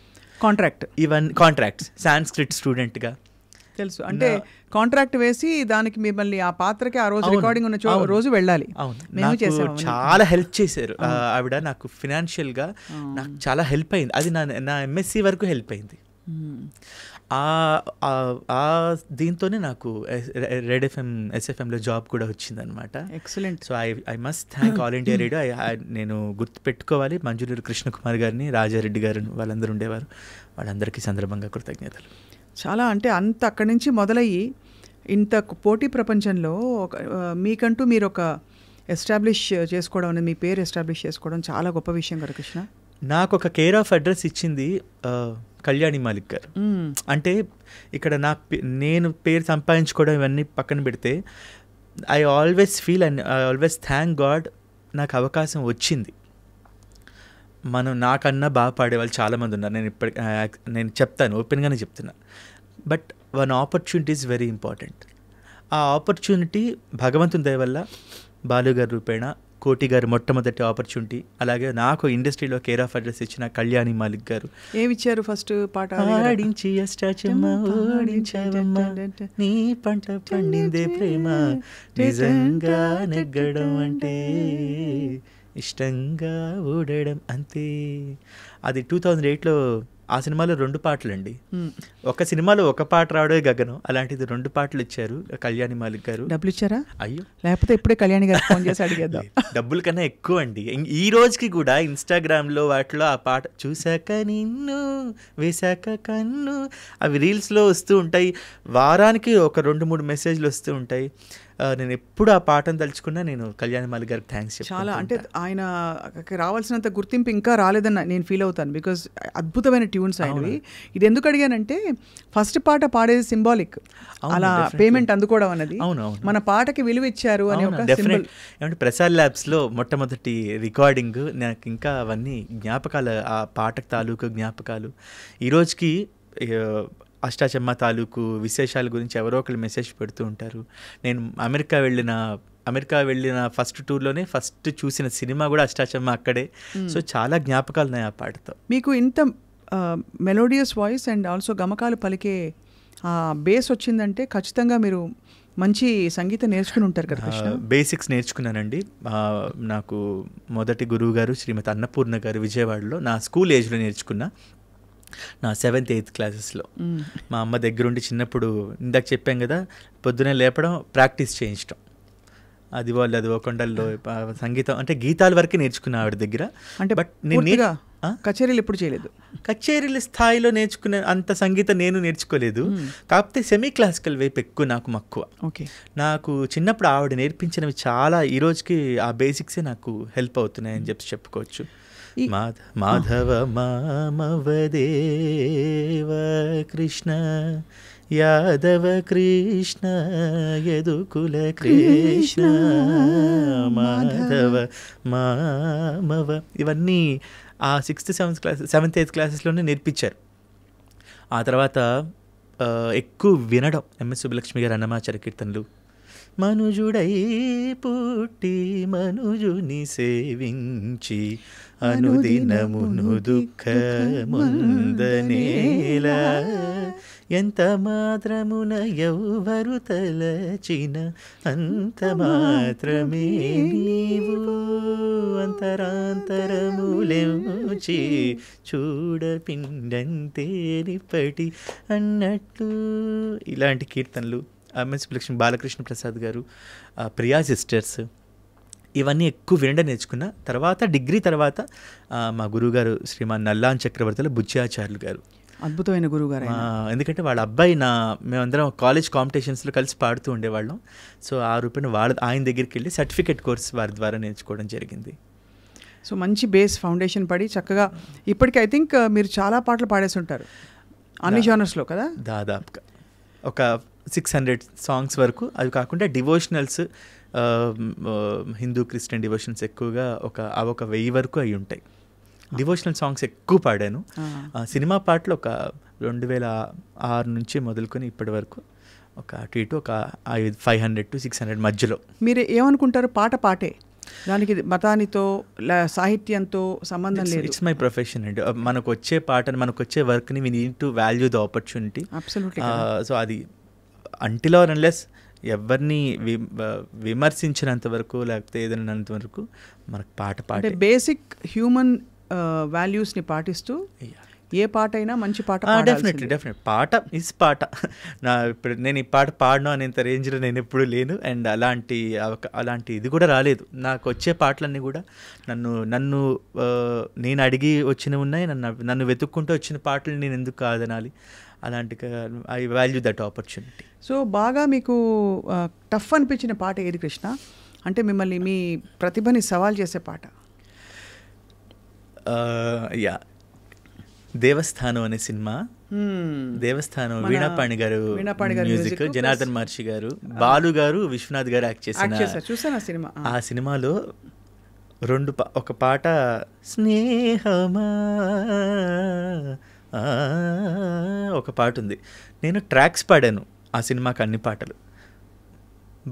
కాంట్రాక్ట్స్ సాంస్క్రిట్ స్టూడెంట్గా తెలుసు. అంటే కాంట్రాక్ట్ వేసి దానికి మిమ్మల్ని ఆ పాత్రకి ఆ రోజు రికార్డింగ్ ఉన్న రోజు వెళ్ళాలి. అవును, చాలా హెల్ప్ చేశారు ఆవిడ. నాకు ఫినాన్షియల్గా నాకు చాలా హెల్ప్ అయింది. అది నా ఎంఎస్సి వరకు హెల్ప్ అయింది. దీంతోనే నాకు రెడ్ ఎఫ్ఎం, ఎస్ఎఫ్ఎంలో జాబ్ కూడా వచ్చిందనమాట. Excellent. So I must thank all India radio. నేను గుర్తుపెట్టుకోవాలి మంజులూరి కృష్ణకుమార్ గారిని, రాజారెడ్డి గారు, వాళ్ళందరూ ఉండేవారు. వాళ్ళందరికీ సందర్భంగా కృతజ్ఞతలు. చాలా అంటే అంత అక్కడి నుంచి మొదలయ్యి ఇంత పోటీ ప్రపంచంలో మీకంటూ మీరు ఒక ఎస్టాబ్లిష్ చేసుకోవడం అనేది, మీ పేరు ఎస్టాబ్లిష్ చేసుకోవడం చాలా గొప్ప విషయం కదా కృష్ణ. నాకు ఒక కేర్ ఆఫ్ అడ్రస్ ఇచ్చింది కళ్యాణి మాలిక్ గారు. అంటే ఇక్కడ నేను పేరు సంపాదించుకోవడం ఇవన్నీ పక్కన పెడితే, I always feel and I always thank God నాకు అవకాశం వచ్చింది. నాకన్నా బాగా పాడేవాళ్ళు చాలామంది ఉన్నారు. నేను చెప్తాను, ఓపెన్గానే చెప్తున్నా. But one opportunity is very important. ఆ ఆపర్చునిటీ భగవంతుని దయ వల్ల బాలుగారి రూపేణ, కోటి గారు మొట్టమొదటి ఆపర్చునిటీ, అలాగే నాకు ఇండస్ట్రీలో కేర్ ఆఫ్ అడ్రస్ ఇచ్చిన కళ్యాణి మాలిక్ గారు. ఏమిచ్చారు ఫస్ట్ పాట? ఆడించి నీ పంట పండిందే ప్రేమ, నిజంగా నెగ్గడం అంటే ఇష్టంగా ఓడడం అంతే. అది 2008లో. ఆ సినిమాలో 2 పాటలండి. ఒక సినిమాలో ఒక పాట రావడమే గగనం, అలాంటిది 2 పాటలు ఇచ్చారు కళ్యాణి మాలిక్ గారు. డబ్బులు ఇచ్చారా? అయ్యో, లేకపోతే ఇప్పుడే కళ్యాణి గారు ఫోన్ చేసి అడిగేద్దాం. డబ్బుల కన్నా ఎక్కువ అండి. ఈ రోజుకి కూడా ఇన్స్టాగ్రామ్లో వాటిలో ఆ పాట చూశాక నిన్ను వేశాక కన్ను, అవి రీల్స్లో వస్తూ ఉంటాయి. వారానికి ఒక 2-3 మెసేజ్లు వస్తూ ఉంటాయి. నేను ఎప్పుడు ఆ పాటను తలుచుకున్నా నేను కళ్యాణమాలి గారికి థ్యాంక్స్ చాలా అంటే ఆయన రావాల్సినంత గుర్తింపు ఇంకా రాలేదని నేను ఫీల్ అవుతాను. బికాజ్ అద్భుతమైన ట్యూన్స్ ఆయనవి. ఇది ఎందుకు అడిగానంటే ఫస్ట్ పాట పాడేది సింబాలిక్, అలా పేమెంట్ అందుకోవడం అన్నది మన పాటకి విలువ ఇచ్చారు అని ఒక సింబల్. ఏమంటే ప్రసాద్ ల్యాబ్స్లో మొట్టమొదటి రికార్డింగ్ నాకు ఇంకా అవన్నీ జ్ఞాపకాలు, ఆ పాట తాలూకు జ్ఞాపకాలు. ఈరోజుకి అష్టాచమ్మ తాలూకు విశేషాల గురించి ఎవరో ఒకరు మెసేజ్ పెడుతూ ఉంటారు. నేను అమెరికా వెళ్ళిన ఫస్ట్ టూర్లోనే ఫస్ట్ చూసిన సినిమా కూడా అష్టాచమ్మ అక్కడే. సో చాలా జ్ఞాపకాలు ఉన్నాయి ఆ పాటతో. మీకు ఇంత మెలోడియస్ వాయిస్ అండ్ ఆల్సో గమకాలు పలికే బేస్ వచ్చిందంటే ఖచ్చితంగా మీరు మంచి సంగీతం నేర్చుకుని ఉంటారు కదా కృష్ణ. బేసిక్స్ నేర్చుకున్నానండి. నాకు మొదటి గురువు గారు శ్రీమతి అన్నపూర్ణ గారు విజయవాడలో నా స్కూల్ ఏజ్లో నేర్చుకున్నా, నా 7th 8th క్లాసెస్లో. మా అమ్మ దగ్గరుండి చిన్నప్పుడు ఇందాక చెప్పాం కదా, పొద్దునే లేపడం, ప్రాక్టీస్ చేయించడం, అదివో కొండల్లో సంగీతం అంటే గీతాల వరకే నేర్చుకున్నా ఆవిడ దగ్గర. అంటే బట్ నేను కచేరీలు ఎప్పుడు చేయలేదు. కచేరీల స్థాయిలో నేర్చుకునే అంత సంగీతం నేను నేర్చుకోలేదు. కాకపోతే సెమీ క్లాసికల్ వైపు ఎక్కువ నాకు మక్కువ. ఓకే, నాకు చిన్నప్పుడు ఆవిడ నేర్పించినవి చాలా ఈ రోజుకి ఆ బేసిక్సే నాకు హెల్ప్ అవుతున్నాయని చెప్పుకోవచ్చు. మాధవ మామవదేవ కృష్ణ యాదవ కృష్ణ యదుకుల కృష్ణ మాధవ మామవ ఇవన్నీ ఆ 6th 7th 8th క్లాసెస్లోనే నేర్పించారు. ఆ తర్వాత ఎక్కువ వినడం, ఎంఎస్ సుబ్బలక్ష్మి గారు అన్నమాచార్య కీర్తనలు, మనుజుడై పుట్టి మనుజుని సేవించి అనుదినమును దుఃఖముందనేలా ఎంత మాత్రమున ఎవ్వరు తలచిన అంత మాత్రమే నీవు అంతరాంతరములెంచి చూడపిండంతేరిపటి అన్నట్టు. ఇలాంటి కీర్తనలు ఎంఎస్ లక్ష్మి, బాలకృష్ణ ప్రసాద్ గారు, ప్రియా సిస్టర్స్, ఇవన్నీ ఎక్కువ వినడం నేర్చుకున్న. తర్వాత డిగ్రీ తర్వాత మా గురువుగారు శ్రీమాన్ నల్లాన్ చక్రవర్తుల బుచ్చాచార్యులు గారు, అద్భుతమైన గురువుగారు. ఎందుకంటే వాళ్ళ అబ్బాయి మేమందరం కాలేజ్ కాంపిటీషన్స్లో కలిసి పాడుతూ ఉండేవాళ్ళం. సో ఆ రూపాయన ఆయన దగ్గరికి వెళ్ళి సర్టిఫికేట్ కోర్స్ వారి ద్వారా నేర్చుకోవడం జరిగింది. సో మంచి బేస్ ఫౌండేషన్ పడి చక్కగా ఇప్పటికీ ఐ థింక్ మీరు చాలా పాటలు పాడేసి ఉంటారు అన్ని జానర్స్లో కదా. దాదాపుగా ఒక 600 సాంగ్స్ వరకు. అవి కాకుండా డివోషనల్స్, హిందూ క్రిస్టియన్ డివోషనల్స్ ఎక్కువగా ఒక 1000 వరకు అయి ఉంటాయి. డివోషనల్ సాంగ్స్ ఎక్కువ పాడాను. సినిమా పాటలు ఒక 2006 నుంచి మొదలుకొని ఇప్పటి వరకు ఒక అటు ఇటు ఒక 500 to 600 మధ్యలో. మీరు ఏమనుకుంటారు? పాటే దానికి మతానితో సాహిత్యంతో సంబంధం లేదు. ఇట్స్ మై ప్రొఫెషన్ అండి. మనకు వచ్చే పాటని, మనకు వచ్చే వర్క్ని we need to value the opportunity. So అది అంటిల్ ఆర్ అన్లెస్ ఎవరిని విమర్శించినంత వరకు లేకపోతే ఏదైనంత వరకు మనకు పాట బేసిక్ హ్యూమన్ వాల్యూస్ని పాటిస్తూ ఏ పాట అయినా మంచి పాట. డెఫినెట్లీ పాట ఇస్ పాట. ఇప్పుడు నేను ఈ పాట పాడను అనేంత రేంజ్లో నేను ఎప్పుడు లేను. అండ్ అలాంటి ఇది కూడా రాలేదు. నాకు వచ్చే పాటలన్నీ కూడా నేను అడిగి వచ్చినవి ఉన్నాయి. నన్ను వెతుక్కుంటూ వచ్చిన పాటలు నేను ఎందుకు కాదనాలి? అలాంటి I value that opportunity. So బాగా మీకు టఫ్ అనిపించిన పాట ఏది కృష్ణ? అంటే మిమ్మల్ని మీ ప్రతిభని సవాల్ చేసే పాట? దేవస్థానం అనే సినిమా. దేవస్థానం వీణాపాణి గారు మ్యూజిక్, జనార్దన్ మహర్షి గారు, బాలు గారు, విశ్వనాథ్ గారు యాక్ట్ చేసిన ఆ సినిమాలో ఒక పాట స్నేహమా ఒక పాట ఉంది. నేను ట్రాక్స్ పాడాను ఆ సినిమాకి, అన్ని పాటలు.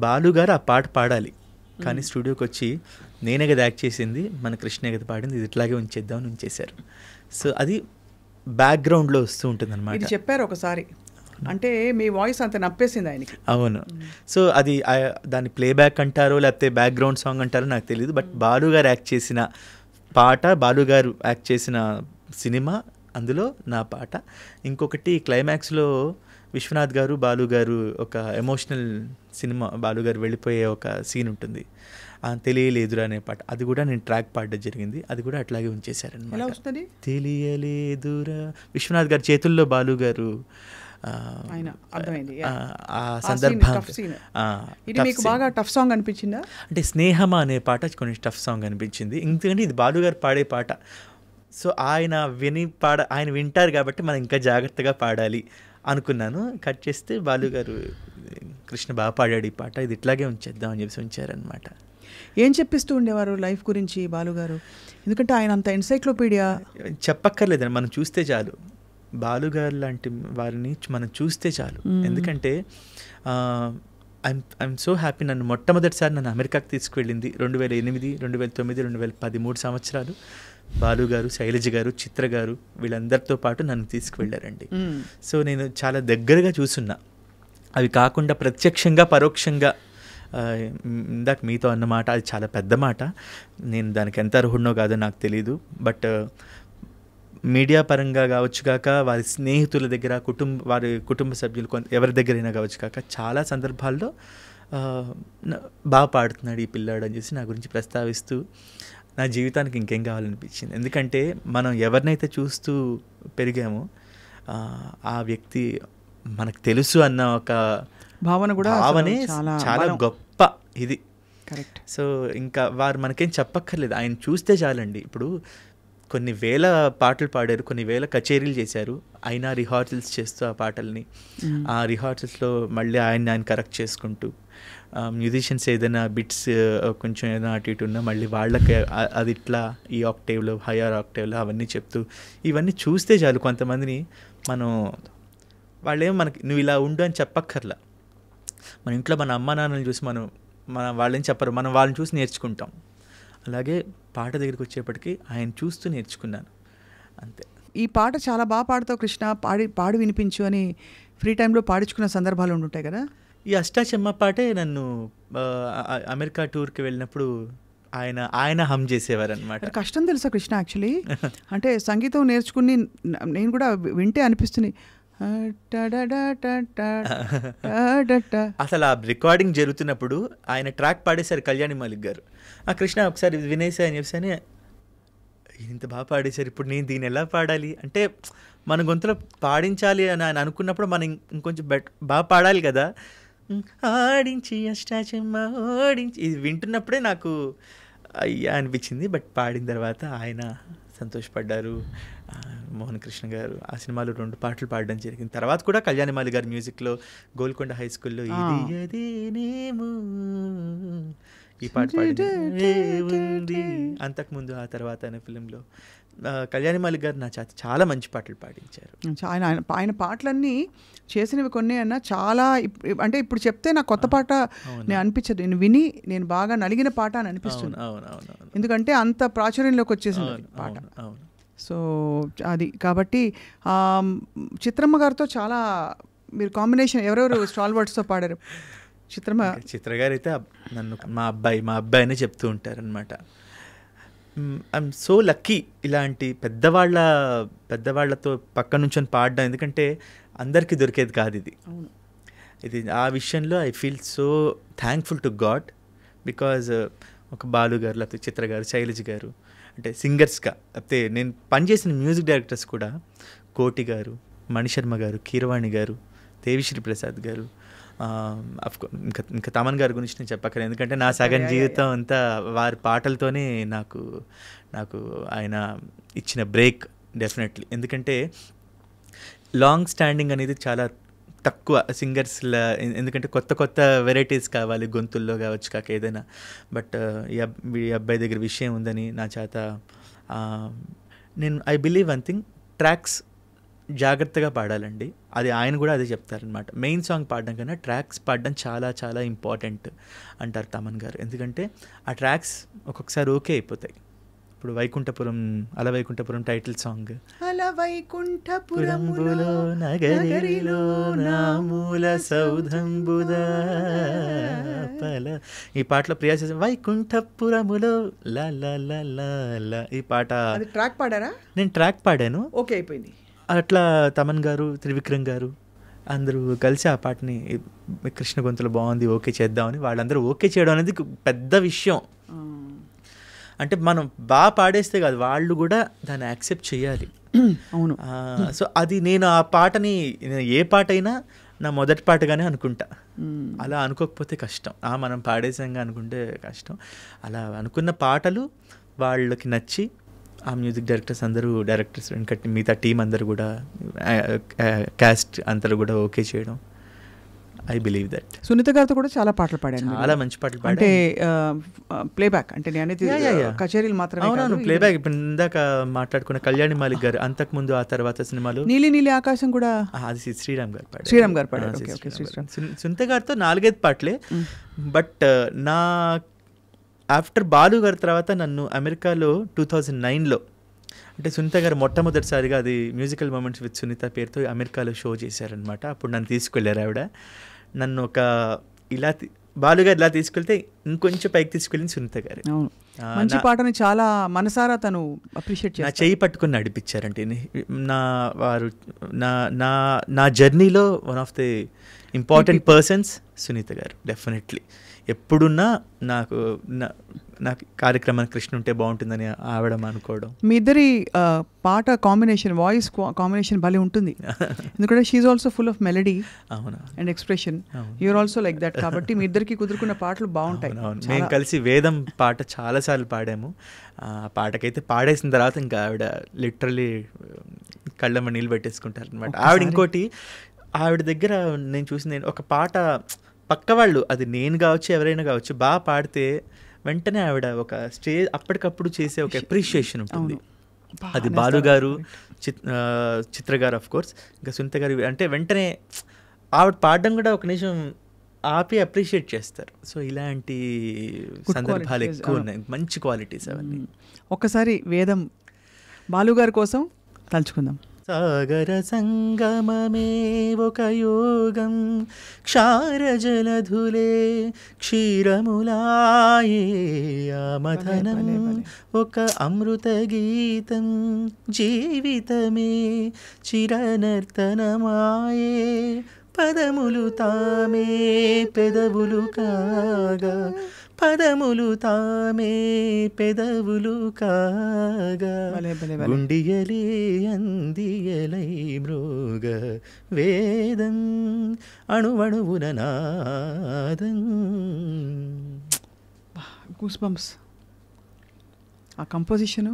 బాలు గారు ఆ పాట పాడాలి కానీ స్టూడియోకి వచ్చి నేనే కదా యాక్ట్ చేసింది, మన కృష్ణే కదా పాడింది, ఇది ఇట్లాగే ఉంచేద్దామని ఉంచేశారు. సో అది బ్యాక్గ్రౌండ్లో వస్తూ ఉంటుంది అనమాట. ఇది చెప్పారు ఒకసారి, అంటే మీ వాయిస్ అంత నప్పేసింది ఆయనకి. అవును. సో అది దాన్ని ప్లేబ్యాక్ అంటారో లేకపోతే బ్యాక్గ్రౌండ్ సాంగ్ అంటారో నాకు తెలియదు. బట్ బాలు గారు యాక్ట్ చేసిన పాట, బాలు గారు యాక్ట్ చేసిన సినిమా, అందులో నా పాట. ఇంకొకటి క్లైమాక్స్లో విశ్వనాథ్ గారు, బాలు గారు ఒక ఎమోషనల్ సినిమా, బాలు గారు వెళ్ళిపోయే ఒక సీన్ ఉంటుంది, తెలియలేదురా అనే పాట. అది కూడా నేను ట్రాక్ పాడడం జరిగింది. అది కూడా అట్లాగే ఉంచేశారనమాట. ఎలా వస్తుంది? తెలియలేదురా, విశ్వనాథ్ గారి చేతుల్లో బాలు గారు ఆయన అర్థమైంది. ఆ సందర్భం టఫ్ సీన్. ఇది మీకు బాగా టఫ్ సాంగ్ అనిపించిందా? అంటే స్నేహమా అనే పాట కొంచెం టఫ్ సాంగ్ అనిపించింది. ఎందుకంటే ఇది బాలుగారు పాడే పాట. సో ఆయన ఆయన వింటారు కాబట్టి మనం ఇంకా జాగ్రత్తగా పాడాలి అనుకున్నాను. కట్ చేస్తే బాలుగారు కృష్ణ బాగా పాడాడు ఈ పాట, ఇది ఇట్లాగే ఉంచేద్దాం అని చెప్పి ఉంచారనమాట. ఏం చెప్పిస్తూ ఉండేవారు లైఫ్ గురించి బాలుగారు? ఎందుకంటే ఆయన అంత ఎన్సైక్లోపీడియా. చెప్పక్కర్లేదండి, మనం చూస్తే చాలు. బాలుగారు లాంటి వారిని మనం చూస్తే చాలు. ఎందుకంటే ఐఎమ్ సో హ్యాపీ. నన్ను మొట్టమొదటిసారి నన్ను అమెరికాకి తీసుకువెళ్ళింది 2008, 2009, 2010 3 సంవత్సరాలు బాలుగారు, శైలజ గారు, చిత్ర గారు వీళ్ళందరితో పాటు నన్ను తీసుకువెళ్ళారండి. సో నేను చాలా దగ్గరగా చూసున్నా. అవి కాకుండా ప్రత్యక్షంగా పరోక్షంగా ఇందాక మీతో అన్నమాట అది చాలా పెద్ద మాట. నేను దానికి ఎంత అర్హుడినో కాదో నాకు తెలీదు. బట్ మీడియా పరంగా కావచ్చు కాక, వారి స్నేహితుల దగ్గర, వారి కుటుంబ సభ్యులు ఎవరి దగ్గరైనా కావచ్చు కాక, చాలా సందర్భాల్లో బాగా పాడుతున్నాడు ఈ పిల్లాడు అని చెప్పి నా గురించి ప్రస్తావిస్తూ నా జీవితానికి ఇంకేం కావాలనిపించింది. ఎందుకంటే మనం ఎవరినైతే చూస్తూ పెరిగామో ఆ వ్యక్తి మనకు తెలుసు అన్న ఒక భావనే చాలా గొప్ప ఇది. కరెక్ట్. సో ఇంకా వారు మనకేం చెప్పక్కర్లేదు, ఆయన చూస్తే చాలండి. ఇప్పుడు కొన్ని వేల పాటలు పాడారు, కొన్ని వేల కచేరీలు చేశారు, అయినా రిహార్సల్స్ చేస్తూ ఆ పాటల్ని, ఆ రిహార్సల్స్లో మళ్ళీ ఆయన కరెక్ట్ చేసుకుంటూ, మ్యూజిషియన్స్ ఏదైనా బిట్స్ కొంచెం ఏదైనా అటు ఇటు ఉన్నా మళ్ళీ వాళ్ళకి అది ఇట్లా ఈ ఆక్టేవ్లో, హయ్యర్ ఆక్టేవ్లో అవన్నీ చెప్తూ, ఇవన్నీ చూస్తే చాలు కొంతమందిని మనం వాళ్ళేమో మనకి నువ్వు ఇలా ఉండు అని చెప్పక్కర్లా. మన ఇంట్లో మన అమ్మ నాన్నని చూసి మన వాళ్ళేం చెప్పరు, మనం వాళ్ళని చూసి నేర్చుకుంటాం. అలాగే పాట దగ్గరికి వచ్చేప్పటికి ఆయన చూస్తూ నేర్చుకున్నాను అంతే. ఈ పాట చాలా బాగా పాడుతావు కృష్ణ, పాడి వినిపించు అని ఫ్రీ టైంలో పాడించుకున్న సందర్భాలు ఉండుంటాయి కదా. ఈ అష్టాచెమ్మ పాటే నన్ను అమెరికా టూర్కి వెళ్ళినప్పుడు ఆయన హమ్ చేసేవారు అనమాట. కష్టం తెలుసా కృష్ణ యాక్చువల్లీ. అంటే సంగీతం నేర్చుకుని నేను కూడా వింటే అనిపిస్తుంది అసలు ఆ రికార్డింగ్ జరుగుతున్నప్పుడు ఆయన ట్రాక్ పాడేశారు కళ్యాణి మాలిక్ గారు. ఆ కృష్ణ ఒకసారి వినేసా అని చెప్పి ఇంత బాగా పాడేశారు, ఇప్పుడు నేను దీన్ని ఎలా పాడాలి అంటే మన గొంతులో పాడించాలి అని ఆయన అనుకున్నప్పుడు మనం ఇంకొంచెం బాగా పాడాలి కదా. ఆడించి అష్టాచెమ్మ ఓడించి ఇది వింటున్నప్పుడే నాకు అయ్యా అనిపించింది. బట్ పాడిన తర్వాత ఆయన సంతోషపడ్డారు. మోహన్ కృష్ణ గారు ఆ సినిమాలో 2 పాటలు పాడడం జరిగింది. తర్వాత కూడా కళ్యాణి మాలి గారి మ్యూజిక్లో గోల్కొండ హై స్కూల్లో ఈ పాట పాడింది. అంతకుముందు ఆ తర్వాత అనే ఫిలింలో కళ్యాణి మాలిక్ గారు నా చేత చాలా మంచి పాటలు పాడించారు. ఆయన పాటలన్నీ చేసినవి కొన్ని అన్నా చాలా, అంటే ఇప్పుడు చెప్తే నాకు కొత్త పాట నేను అనిపించదు, నేను విని నేను బాగా నలిగిన పాట అని అనిపిస్తుంది. ఎందుకంటే అంత ప్రాచుర్యంలోకి వచ్చేసింది పాట. సో అది కాబట్టి చిత్రమ్మ గారితో చాలా మీరు కాంబినేషన్ ఎవరెవరు స్టాల్వర్డ్స్తో పాడారు? చిత్ర గారు అయితే నన్ను మా అబ్బాయి అనే చెప్తూ ఉంటారనమాట. ఐఎమ్ సో లక్కీ ఇలాంటి పెద్దవాళ్ళతో పక్క నుంచొని పాడడం. ఎందుకంటే అందరికీ దొరికేది కాదు ఇది. ఆ విషయంలో I feel so thankful to God. Because ఒక బాలు గారు, లేకపోతే చిత్ర గారు, శైలజ గారు అంటే సింగర్స్గా, లేకపోతే నేను పనిచేసిన మ్యూజిక్ డైరెక్టర్స్ కూడా కోటి గారు, మణిశర్మ గారు, కీరవాణి గారు, దేవిశ్రీ ప్రసాద్ గారు, ఇంకా తమన్ గారి గురించి నేను చెప్పక్కర్లేదు. ఎందుకంటే నా సగం జీవితం అంతా వారి పాటలతోనే నాకు ఆయన ఇచ్చిన బ్రేక్ డెఫినెట్లీ. ఎందుకంటే లాంగ్ స్టాండింగ్ అనేది చాలా తక్కువ సింగర్స్లో. ఎందుకంటే కొత్త వెరైటీస్ కావాలి గొంతుల్లో కావచ్చు కాక ఏదైనా. బట్ ఈ అబ్బాయి దగ్గర విషయం ఉందని నా చేత నేను I believe one thing, tracks జాగ్రత్తగా పాడాలండి. అది ఆయన కూడా అదే చెప్తారనమాట. మెయిన్ సాంగ్ పాడడం కన్నా ట్రాక్స్ పాడడం చాలా చాలా ఇంపార్టెంట్ అంటారు తమన్ గారు. ఎందుకంటే ఆ ట్రాక్స్ ఒక్కొక్కసారి ఓకే అయిపోతాయి. ఇప్పుడు వైకుంఠపురం టైటిల్ సాంగ్, అలవైకుంఠపురములో నగరిలో నామూల సౌధంబుద ఈ పాటలో ప్రియా వైకుంఠపురములో లా ఈ పాట ట్రాక్ పాడారా? నేను ట్రాక్ పాడాను, ఓకే అయిపోయింది. అట్లా తమన్ గారు, త్రివిక్రమ్ గారు అందరూ కలిసి ఆ పాటని కృష్ణ గొంతులో బాగుంది ఓకే చేద్దామని వాళ్ళందరూ ఓకే చేయడం అనేది పెద్ద విషయం. అంటే మనం బాగా పాడేస్తే కాదు, వాళ్ళు కూడా దాన్ని యాక్సెప్ట్ చేయాలి. అవును. సో అది నేను ఆ పాటని ఏ పాట అయినా నా మొదటి పాటగానే అనుకుంటా. అలా అనుకోకపోతే కష్టం. మనం పాడేసాంగా అనుకుంటే కష్టం. అలా అనుకున్న పాటలు వాళ్ళకి నచ్చి ఆ మ్యూజిక్ డైరెక్టర్స్ అందరూ, డైరెక్టర్స్ వెంకట్ మిగతా టీం అందరూ కూడా, క్యాస్ట్ అందరూ కూడా ఓకే చేయడం, ఐ బిలీవ్ దట్. సునీత గారితో కూడా చాలా పాటలు పాడాను. చాలా మంచి పాటలు పాడాను. అంటే ప్లేబ్యాక్ అంటే నేను అనేది కచేరీలు మాత్రమే. అవునవును, ప్లేబ్యాక్. ఇప్పుడు ఇందాక మాట్లాడుకున్న కళ్యాణి మాలిక్ గారు, అంతకుముందు ఆ తర్వాత సినిమాలు నీలి నీలి ఆకాశం కూడా అది శ్రీరామ్ గారు పాడారు. శ్రీరామ్ గారు పాడారు. సునీత గారితో 4-5 పాటలే. బట్ నా ఆఫ్టర్ బాలు గారి తర్వాత నన్ను అమెరికాలో 2009లో, అంటే సునీత గారు మొట్టమొదటిసారిగా అది మ్యూజికల్ మూమెంట్స్ విత్ సునీత పేరుతో అమెరికాలో షో చేశారనమాట. అప్పుడు నన్ను తీసుకెళ్ళారు ఆవిడ. నన్ను ఒక ఇలా బాలుగారు ఇలా తీసుకెళ్తే ఇంకొంచెం పైకి తీసుకెళ్ళింది సునీత గారు. మంచి పాటని చాలా మనసారా తను అప్రిషియేట్ చేశారు. నా చేయి పట్టుకుని నడిపించారంటే వారు నా జర్నీలో one of the important persons Sunitha గారు. డెఫినెట్లీ ఎప్పుడున్నా నాకు కార్యక్రమానికి కృష్ణ ఉంటే బాగుంటుందని ఆవిడ అనుకోవడం. మీ ఇద్దరి పాట కాంబినేషన్, వాయిస్ కాంబినేషన్ భలే ఉంటుంది. ఎందుకంటే she's also full of melody and expression. You're also like that. కాబట్టి మీ ఇద్దరికి కుదురుకున్న పాటలు బాగుంటాయి. మేము కలిసి వేదం పాట చాలాసార్లు పాడాము. ఆ పాటకైతే పాడేసిన తర్వాత ఇంకా ఆవిడ లిటరలీ కళ్ళమ్మ నీళ్ళు పెట్టేసుకుంటారు అనమాట. ఆవిడ ఇంకోటి, ఆవిడ దగ్గర నేను చూసింది ఒక పాట పక్క వాళ్ళు, అది నేను కావచ్చు ఎవరైనా కావచ్చు, బాగా పాడితే వెంటనే ఆవిడ ఒక అప్పటికప్పుడు చేసే ఒక అప్రిషియేషన్ ఉంటుంది. అది బాలు గారు, చిత్ర గారు ఆఫ్ కోర్స్, ఇంకా సునీత గారు అంటే వెంటనే ఆవిడ పాడడం కూడా ఒక నిమిషం ఆపి అప్రిషియేట్ చేస్తారు. సో ఇలాంటి సందర్భాలు ఎక్కువ ఉన్నాయి, మంచి క్వాలిటీస్ అవన్నీ. ఒక్కసారి వేదం బాలు గారి కోసం తలుచుకుందాం. సాగర సంగమమే ఒక యోగం, క్షారజలధులే క్షీరములాయే, ఆమథనం ఒక అమృత గీతం, జీవితమే చిరనర్తనమాయే, పదములు తామే పెదవులు కాగా, పదములు తామే పెదవులు కాగా, గుండియలే అందియలై మృగ వేదం అణువణువున నాదం. Goose bumps. ఆ కంపోజిషను.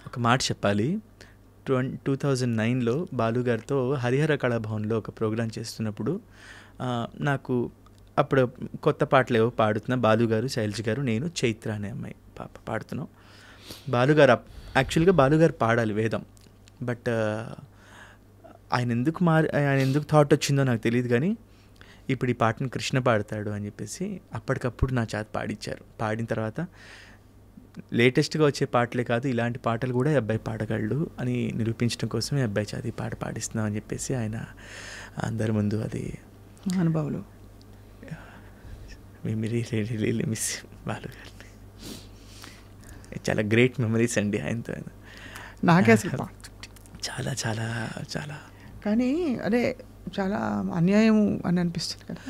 ఒక మాట చెప్పాలి, 2009లో బాలుగారితో హరిహర కళాభవన్లో ఒక ప్రోగ్రాం చేస్తున్నప్పుడు నాకు అప్పుడు కొత్త పాటలు ఏవో పాడుతున్నా. బాలుగారు, శైలజ గారు, నేను, చైత్ర అనే అమ్మాయి పాప పాడుతున్నాం. బాలుగారు యాక్చువల్గా బాలుగారు పాడాలి వేదం, బట్ ఆయన ఎందుకు థాట్ వచ్చిందో నాకు తెలియదు, కానీ ఇప్పుడు ఈ పాటను కృష్ణ పాడతాడు అని చెప్పేసి అప్పటికప్పుడు నా చేత పాడించారు. పాడిన తర్వాత లేటెస్ట్గా వచ్చే పాటలే కాదు, ఇలాంటి పాటలు కూడా ఈ అబ్బాయి పాడగలడు అని నిరూపించడం కోసమే అబ్బాయి చేత ఈ పాట పాడిస్తున్నాం అని చెప్పేసి ఆయన అందరి ముందు అది అనుభవాలు. రియల్లీ మిస్ బాలు గారిని. చాలా గ్రేట్ మెమరీస్ అండి ఆయనతో. నాకే అసలు చాలా చాలా చాలా, కానీ అదే చాలా అన్యాయం అని అనిపిస్తుంది కదా.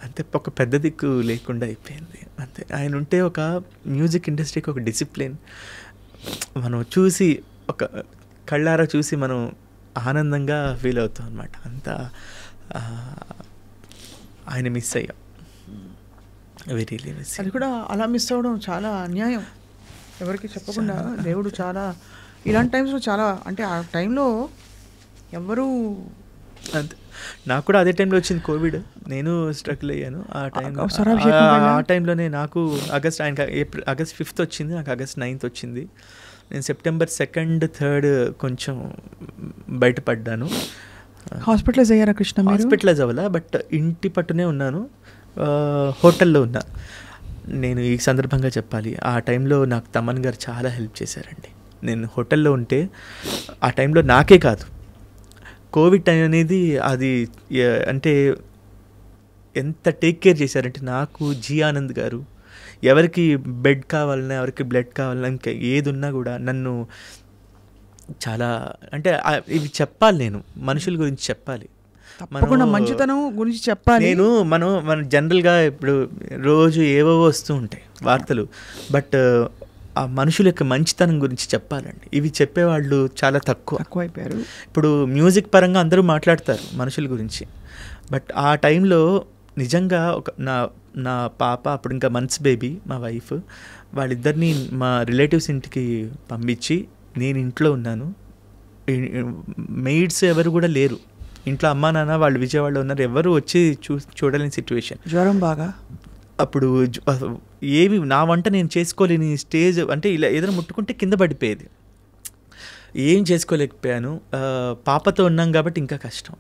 అంతే, ఒక పెద్ద దిక్కు లేకుండా అయిపోయింది అంతే. ఆయన ఉంటే ఒక మ్యూజిక్ ఇండస్ట్రీకి ఒక డిసిప్లిన్ మనం చూసి, ఒక కళ్ళారా చూసి మనం ఆనందంగా ఫీల్ అవుతాం అనమాట. అంతా ఆయన మిస్ అయ్యాం. Very miss. అది కూడా అలా మిస్ అవ్వడం చాలా అన్యాయం. ఎవరికి చెప్పకుండా దేవుడు చాలా ఇలాంటి టైమ్స్లో చాలా, అంటే ఆ టైంలో ఎవరు, అంతే. నాకు కూడా అదే టైంలో వచ్చింది కోవిడ్, నేను స్ట్రగుల్ అయ్యాను ఆ టైంలోనే. నాకు ఆగస్ట్ 5th వచ్చింది, నాకు ఆగస్ట్ 9th వచ్చింది. నేను సెప్టెంబర్ 2nd 3rd కొంచెం బయటపడ్డాను. హాస్పిటలైజ్ అయ్యారా కృష్ణ? హాస్పిటలైజ్ అవ్వాలా, బట్ ఇంటి పట్టునే ఉన్నాను, హోటల్లో ఉన్నా. నేను ఈ సందర్భంగా చెప్పాలి, ఆ టైంలో నాకు తమన్ గారు చాలా హెల్ప్ చేశారండి. నేను హోటల్లో ఉంటే ఆ టైంలో నాకే కాదు, కోవిడ్ టైం అనేది అది అంటే ఎంత టేక్ కేర్ చేశారంటే, నాకు జీ ఆనంద్ గారు ఎవరికి బెడ్ కావాలన్నా, ఎవరికి బ్లడ్ కావాలన్నా, ఇంకా ఏది ఉన్నా కూడా నన్ను చాలా, అంటే ఇవి చెప్పాలి, నేను మనుషుల గురించి చెప్పాలి, తప్పకుండా మంచితనం గురించి చెప్పాలి. మన జనరల్గా ఇప్పుడు రోజు ఏవో వస్తూ ఉంటాయి వార్తలు, బట్ ఆ మనుషుల యొక్క మంచితనం గురించి చెప్పాలండి. ఇవి చెప్పేవాళ్ళు చాలా తక్కువైపోయారు. ఇప్పుడు మ్యూజిక్ పరంగా అందరూ మాట్లాడతారు మనుషుల గురించి, బట్ ఆ టైంలో నిజంగా నా పాప అప్పుడు ఇంకా మంత్స్ బేబీ, మా వైఫ్, వాళ్ళిద్దరిని మా రిలేటివ్స్ ఇంటికి పంపించి నేను ఇంట్లో ఉన్నాను. మెయిడ్స్ ఎవరు కూడా లేరు ఇంట్లో, అమ్మా నాన్న వాళ్ళు విజయవాడలో ఉన్నారు, ఎవరు వచ్చి చూడలేని సిచ్యువేషన్. జ్వరం బాగా. అప్పుడు ఏమి నా వంట నేను చేసుకోలేని స్టేజ్, అంటే ఇలా ఏదైనా ముట్టుకుంటే కింద పడిపోయేది, ఏం చేసుకోలేకపోయాను. పాపతో ఉన్నాం కాబట్టి ఇంకా కష్టం.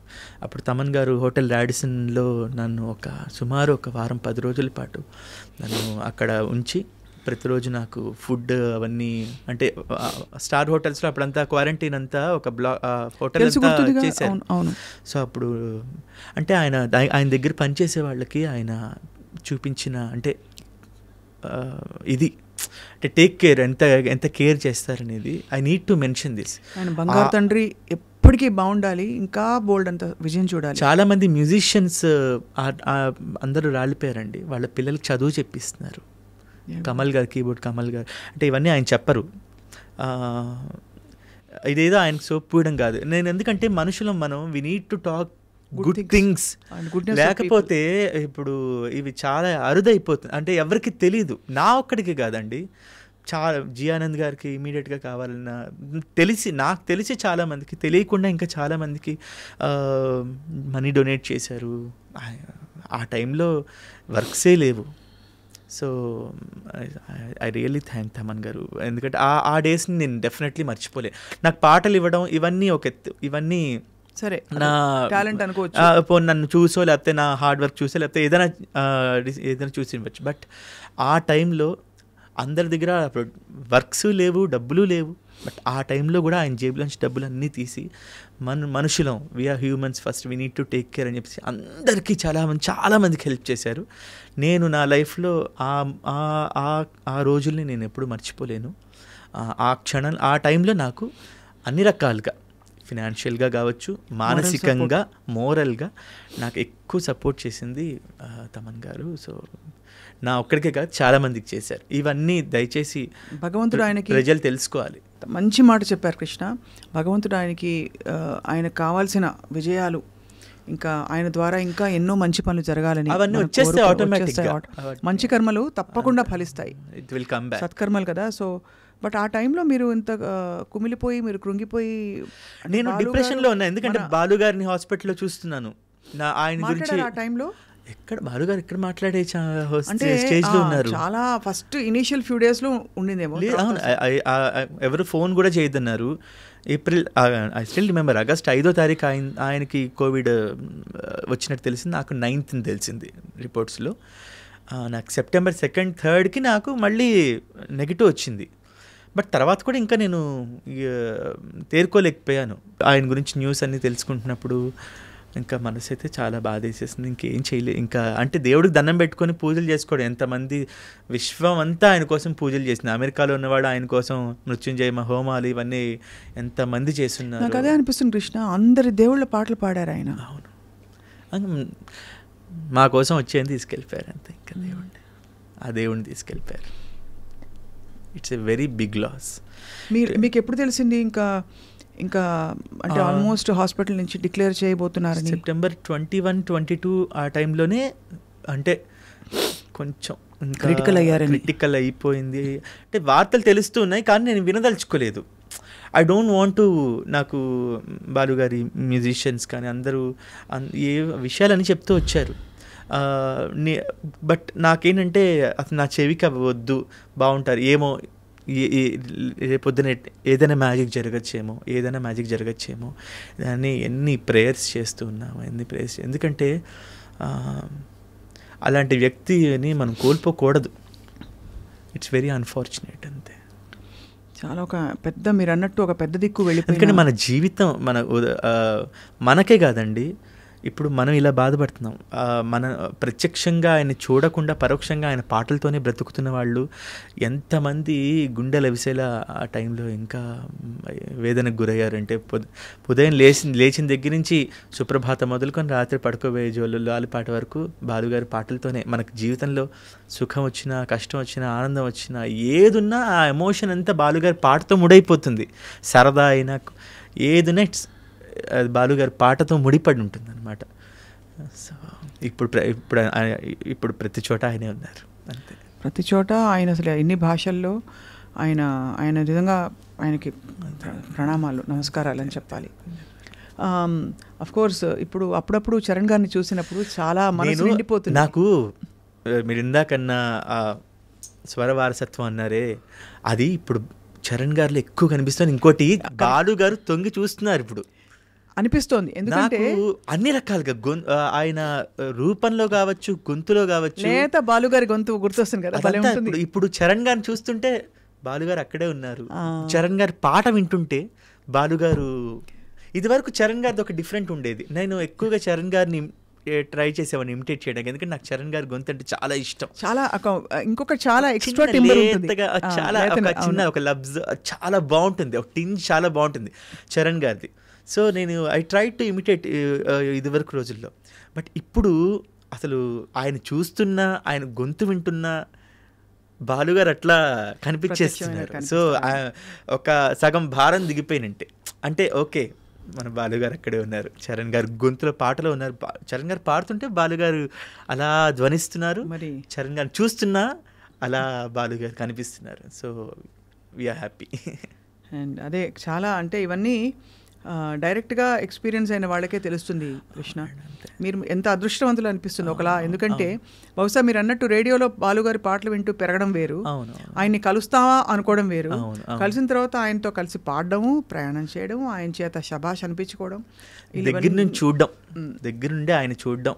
అప్పుడు తమన్ గారు హోటల్ రాడిసన్లో నన్ను సుమారు ఒక వారం 10 రోజుల పాటు నన్ను అక్కడ ఉంచి ప్రతిరోజు నాకు ఫుడ్ అవన్నీ, అంటే స్టార్ హోటల్స్లో అప్పుడంతా క్వారంటైన్ అంతా ఒక హోటల్ అంతా చేశారు. సో అప్పుడు అంటే ఆయన దగ్గర పనిచేసే వాళ్ళకి ఆయన చూపించిన అంటే ఇది అంటే టేక్ కేర్, ఎంత కేర్ చేస్తారనేది I need to mention this. ఆయన బంగారు తండ్రి ఎప్పటికీ బాగుండాలి, ఇంకా బోల్డ్ అంత విజయం చూడాలి. చాలామంది మ్యూజిషియన్స్ అందరూ రాలిపోయారండి, వాళ్ళ పిల్లలకి చదువు చెప్పిస్తున్నారు. కమల్ గారు, కీబోర్డ్ కమల్ గారు, అంటే ఇవన్నీ ఆయన చెప్పరు. ఇదేదో ఆయన సోపుయడం కాదు. నేను ఎందుకంటే మనుషులం మనం, we need to talk good things. లేకపోతే ఇప్పుడు ఇవి చాలా అరుదైపోతుంది, అంటే ఎవరికి తెలీదు, నా ఒక్కడికి కాదండి, చాలా జి ఆనంద్ గారికి ఇమీడియట్గా కావాలన్న నాకు తెలిసి చాలామందికి తెలియకుండా ఇంకా చాలామందికి మనీ డొనేట్ చేశారు. ఆ టైంలో వర్క్సే లేవు. So I really thank Thaman గారు, ఎందుకంటే ఆ డేస్ని నేను డెఫినెట్లీ మర్చిపోలే. నాకు పాటలు ఇవ్వడం ఇవన్నీ ఒక ఎత్తు, ఇవన్నీ సరే నా టాలెంట్ అనుకోవచ్చు, నన్ను చూసో లేకపోతే నా హార్డ్ వర్క్ చూసో లేకపోతే ఏదైనా చూసి ఇవ్వచ్చు. బట్ ఆ టైంలో అందరి దగ్గర వర్క్స్ లేవు, డబ్బులు లేవు, బట్ ఆ టైంలో కూడా ఆయన జేబులోంచి డబ్బులు అన్నీ తీసి మనుషులం, we're humans first, we need to take care అని చెప్పేసి అందరికీ చాలామందికి హెల్ప్ చేశారు. నేను నా లైఫ్లో ఆ రోజుల్ని నేను ఎప్పుడు మర్చిపోలేను. ఆ టైంలో నాకు అన్ని రకాలుగా ఫినాన్షియల్గా కావచ్చు, మానసికంగా, మోరల్గా నాకు ఎక్కువ సపోర్ట్ చేసింది తమన్ గారు. సో నా ఒక్కడికే కాదు, చాలామందికి చేశారు. ఇవన్నీ దయచేసి భగవంతుడు ఆయనకి ప్రజలు తెలుసుకోవాలి. మంచి మాట చెప్పారు కృష్ణ. భగవంతుడు ఆయనకు కావాల్సిన విజయాలు, ఇంకా ఆయన ద్వారా ఇంకా ఎన్నో మంచి పనులు జరగాలని, అవన్నీ వచ్చేస్తే ఆటోమేటిక్గా మంచి కర్మలు తప్పకుండా ఫలిస్తాయి, ఇట్ విల్ కమ్ బ్యాక్, సత్కర్మలు కదా. సో బట్ ఆ టైంలో మీరు ఇంత కుమిలిపోయి, మీరు కృంగిపోయి, నేను డిప్రెషన్లో ఉన్నా, ఎందుకంటే బాలు గారిని హాస్పిటల్లో చూస్తున్నాను. ఆయన గురించి ఆ టైంలో ఎక్కడ బాలుగారు ఎక్కడ మాట్లాడే స్టేజ్ లో ఉన్నారు. చాలా ఫస్ట్ ఇనిషియల్ ఫ్యూ డేస్ లో ఉండిందేమో, ఎవరు ఫోన్ కూడా చేయొద్దన్నారు. April, I still remember, August 5వ తారీఖు ఆయనకి కోవిడ్ వచ్చినట్టు తెలిసింది. నాకు 9th తెలిసింది రిపోర్ట్స్లో. నాకు సెప్టెంబర్ 2nd, 3rd నాకు మళ్ళీ నెగిటివ్ వచ్చింది. బట్ తర్వాత కూడా ఇంకా నేను తేరుకోలేకపోయాను. ఆయన గురించి న్యూస్ అన్నీ తెలుసుకుంటున్నప్పుడు ఇంకా మనసు అయితే చాలా బాధ వేసేసింది. ఇంకేం చేయలేదు. ఇంకా అంటే దేవుడికి దండం పెట్టుకొని పూజలు చేసుకోవడం. ఎంతమంది విశ్వం అంతా ఆయన కోసం పూజలు చేసింది. అమెరికాలో ఉన్నవాడు ఆయన కోసం మృత్యుంజయ హోమాలు ఇవన్నీ ఎంతమంది చేస్తున్నారు. నాకు అదే అనిపిస్తుంది కృష్ణ, అందరి దేవుళ్ళ పాటలు పాడారు ఆయన. అవును, మా కోసం వచ్చేది తీసుకెళ్ళిపోయారు అంతే. ఇంకా దేవుడిని తీసుకెళ్ళిపోయారు. It's a very big loss. మీకు ఎప్పుడు తెలిసింది ఇంకా అంటే ఆల్మోస్ట్ హాస్పిటల్ నుంచి డిక్లేర్ చేయబోతున్నారని? సెప్టెంబర్ 21, 22 ఆ టైంలోనే, అంటే కొంచెం క్రిటికల్ అయిపోయింది. అంటే వార్తలు తెలుస్తున్నాయి కానీ నేను వినదలుచుకోలేదు. ఐ డోంట్ వాంట్ టు, నాకు బాలుగారి మ్యూజిషియన్స్ కానీ అందరూ ఏ విషయాలని చెప్తూ వచ్చారు. బట్ నాకేంటంటే అసలు నా చెవికి వద్దు, బాగుంటారు ఏమో, రేపొద్దున ఏదైనా మ్యాజిక్ జరగచ్చేమో అని ఎన్ని ప్రేయర్స్ చేస్తూ ఉన్నాము, ఎందుకంటే అలాంటి వ్యక్తిని మనం కోల్పోకూడదు. ఇట్స్ వెరీ అన్ఫార్చునేట్ అంతే. చాలా మీరు అన్నట్టు ఒక పెద్ద దిక్కు వెళ్ళిపోయింది. ఎందుకంటే మన జీవితం మనకే కాదండి, ఇప్పుడు మనం ఇలా బాధపడుతున్నాం. మన ప్రత్యక్షంగా ఆయన చూడకుండా పరోక్షంగా ఆయన పాటలతోనే బ్రతుకుతున్న వాళ్ళు ఎంతమంది గుండెలు అవిసేలా ఆ టైంలో ఇంకా వేదనకు గురయ్యారంటే, ఉదయం లేచిన దగ్గర నుంచి సుప్రభాతం మొదలుకొని రాత్రి పడుకోబోయే జోలు లాలిపాట వరకు బాలుగారి పాటలతోనే మనకు జీవితంలో సుఖం వచ్చినా, కష్టం వచ్చినా, ఆనందం వచ్చినా, ఏదున్నా ఆ ఎమోషన్ అంతా బాలుగారి పాటతో ముడైపోతుంది. సరదా అయినా ఏదున్నా బాలుగారి పాటతో ముడిపడి ఉంటుంది అనమాట. సో ఇప్పుడు ప్రతి చోట ఆయనే ఉన్నారు అంతే. ప్రతి చోట ఆయన అసలు ఎన్ని భాషల్లో ఆయన నిజంగా ఆయనకి ప్రణామాలు, నమస్కారాలు అని చెప్పాలి. కోర్స్ ఇప్పుడు అప్పుడప్పుడు చరణ్ గారిని చూసినప్పుడు చాలా మనసు నిండిపోతుంది. నాకు మీరు ఇందాకన్నా స్వర వారసత్వం అన్నారే, అది ఇప్పుడు చరణ్ గారిలో ఎక్కువ కనిపిస్తుంది. ఇంకోటి బాలు గారు తొంగి చూస్తున్నారు ఇప్పుడు అనిపిస్తోంది. ఎందుకంటే అన్ని రకాలుగా ఆయన రూపంలో కావచ్చు, గొంతులో కావచ్చు, నేత బాలుగారి గొంతు గుర్తొస్తుంది కదా. ఇప్పుడు చరణ్ గారిని చూస్తుంటే బాలుగారు అక్కడే ఉన్నారు. చరణ్ గారి పాట వింటుంటే బాలుగారు, ఇది వరకు చరణ్ గారిది ఒక డిఫరెంట్ ఉండేది. నేను ఎక్కువగా చరణ్ గారిని ట్రై చేసేవాడిని ఇమిటేట్ చేయడానికి, ఎందుకంటే నాకు చరణ్ గారి గొంతు అంటే చాలా ఇష్టం. చాలా ఇంకొక చాలా ఎక్స్ట్రా చాలా చిన్న ఒక లబ్జ్ చాలా బాగుంటుంది, ఒక టింజ్ చాలా బాగుంటుంది చరణ్ గారిది. సో నేను ఐ ట్రై టు ఇమిటేట్ ఇది వరకు రోజుల్లో. బట్ ఇప్పుడు అసలు ఆయన చూస్తున్నా, ఆయన గొంతు వింటున్నా బాలుగారు అట్లా కనిపించేస్తున్నారు. సో ఒక సగం భారం దిగిపోయినంటే, అంటే ఓకే మన బాలుగారు అక్కడే ఉన్నారు, చరణ్ గారు గొంతులో పాటలో ఉన్నారు, చరణ్ గారు పాడుతుంటే బాలుగారు అలా ధ్వనిస్తున్నారు, మరి చరణ్ గారు చూస్తున్నా అలా బాలుగారు కనిపిస్తున్నారు. So we are happy. అండ్ అదే చాలా, అంటే ఇవన్నీ డైరెక్ట్గా ఎక్స్పీరియన్స్ అయిన వాళ్ళకే తెలుస్తుంది కృష్ణ. మీరు ఎంత అదృష్టవంతులు అనిపిస్తుంది ఒకలా. ఎందుకంటే బహుశా మీరు అన్నట్టు రేడియోలో బాలుగారి పాటలు వింటూ పెరగడం వేరు, ఆయన్ని కలుస్తావా అనుకోవడం వేరు, కలిసిన తర్వాత ఆయనతో కలిసి పాడడము, ప్రయాణం చేయడం, ఆయన చేత శభాష్ అనిపించుకోవడం, దగ్గర నుంచి చూడడం, దగ్గర నుండి ఆయన చూడడం,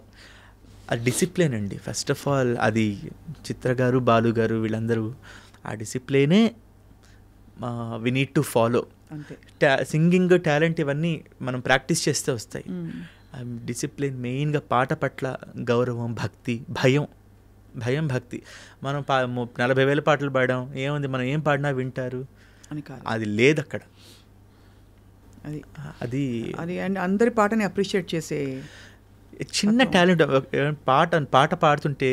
ఆ డిసిప్లిన్ అండి. ఫస్ట్ ఆఫ్ ఆల్ అది చిత్ర గారు, బాలు గారు వీళ్ళందరూ ఆ డిసిప్లినే we need to follow. Singing talent ఇవన్నీ మనం ప్రాక్టీస్ చేస్తే వస్తాయి. డిసిప్లిన్ మెయిన్గా, పాట పట్ల గౌరవం, భక్తి, భయం భక్తి. మనం 40,000 పాటలు పాడాం, ఏముంది మనం ఏం పాడినా వింటారు అని, అది లేదు అక్కడ. అది అండ్ అందరి పాటని అప్రిషియేట్ చేసే చిన్న టాలెంట్. పాట పాడుతుంటే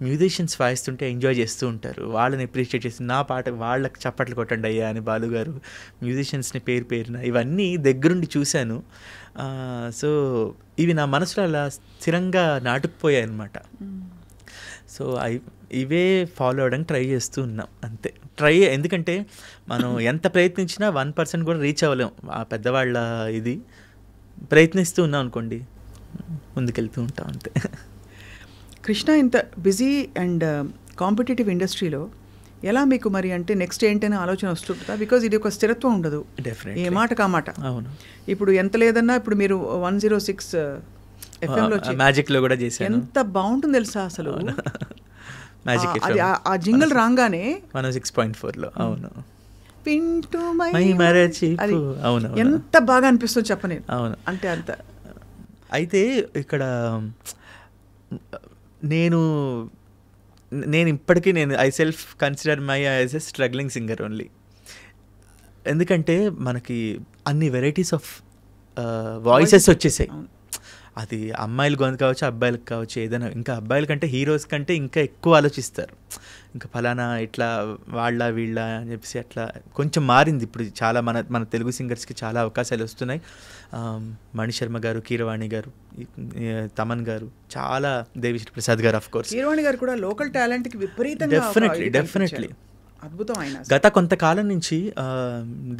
మ్యూజిషియన్స్ వాయిస్తుంటే ఎంజాయ్ చేస్తూ ఉంటారు, వాళ్ళని అప్రిషియేట్ చేసి నా పాట వాళ్ళకి చప్పట్లు కొట్టండి అయ్యా అని బాలుగారు మ్యూజిషియన్స్ని పేరున ఇవన్నీ దగ్గరుండి చూశాను. సో ఇవి నా మనసులో అలా స్థిరంగా నాటుకుపోయాయి అన్నమాట. సో ఇవే ఫాలో అవ్వడానికి ట్రై చేస్తూ ఉన్నాం అంతే. ఎందుకంటే మనం ఎంత ప్రయత్నించినా 1% కూడా రీచ్ అవ్వలేం. ఆ పెద్దవాళ్ళ ఇది ప్రయత్నిస్తూ ఉన్నాం అనుకోండి, ముందుకెళ్తూ ఉంటాం అంతే. కృష్ణ, ఇంత బిజీ అండ్ కాంపిటేటివ్ ఇండస్ట్రీలో ఎలా మీకు మరి అంటే నెక్స్ట్ ఏంటనే ఆలోచన వస్తుంటుందా? బికాజ్ ఇది ఒక స్థిరత్వం ఉండదు, ఏ మాట కామాట. అవును, ఇప్పుడు ఎంత లేదన్నా ఇప్పుడు మీరు 106 FM మ్యాజిక్లో కూడా చేశారు, ఎంత బాగుంటుంది తెలుసా అసలు. మ్యాజిక్ ఆ జింగిల్ రాగానే 106.4లో అవును పింటూ అవును ఎంత బాగా అనిపిస్తుంది చెప్పలేదు. అవును, అంటే అంత. అయితే ఇక్కడ నేను ఇప్పటికీ I self consider my as a struggling singer only. ఎందుకంటే మనకి అన్ని వెరైటీస్ ఆఫ్ వాయిసెస్ వచ్చేసాయి. అది అమ్మాయిల గొంతు కావచ్చు, అబ్బాయిలకు కావచ్చు, ఏదైనా. ఇంకా అబ్బాయిల కంటే హీరోస్ కంటే ఇంకా ఎక్కువ ఆలోచిస్తారు, ఇంకా ఫలానా ఇట్లా వాళ్ళ వీళ్ళ అని చెప్పేసి అట్లా కొంచెం మారింది ఇప్పుడు. చాలా మన తెలుగు సింగర్స్కి చాలా అవకాశాలు వస్తున్నాయి. మణిశర్మ గారు, కీరవాణి గారు, తమన్ గారు, చాలా దేవిశ్రీ ప్రసాద్ గారు, ఆఫ్ కోర్స్ కీరవాణి గారు కూడా లోకల్ టాలెంట్కి విపరీతంగా డెఫినెట్లీ అద్భుతం. ఆయన గత కొంతకాలం నుంచి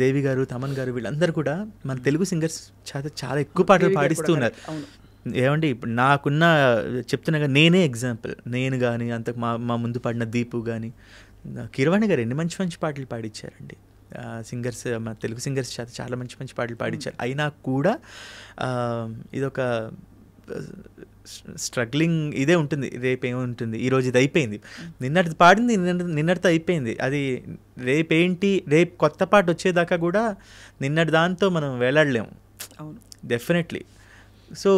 దేవి గారు, తమన్ గారు వీళ్ళందరూ కూడా మన తెలుగు సింగర్స్ చాలా ఎక్కువ పాటలు పాడిస్తూ ఉన్నారు. ఏమండి ఇప్పుడు నాకున్న చెప్తున్నా, నేనే ఎగ్జాంపుల్. నేను కానీ అంతకు మా ముందు పాడిన దీపు కానీ, కీరవాణి గారు ఎన్ని మంచి మంచి పాటలు పాడించారండి. సింగర్స్, మన తెలుగు సింగర్స్ చాలా మంచి మంచి పాటలు పాడించారు. అయినా కూడా ఇదొక స్ట్రగ్లింగ్ ఇదే ఉంటుంది. రేపు ఏముంటుంది, ఈరోజు ఇది అయిపోయింది, నిన్నటి పాడింది నిన్నటితో అయిపోయింది. అది రేపేంటి, రేపు కొత్త పాట వచ్చేదాకా కూడా నిన్నటి దాంతో మనం వేలాడలేము. అవును, డెఫినెట్లీ. సో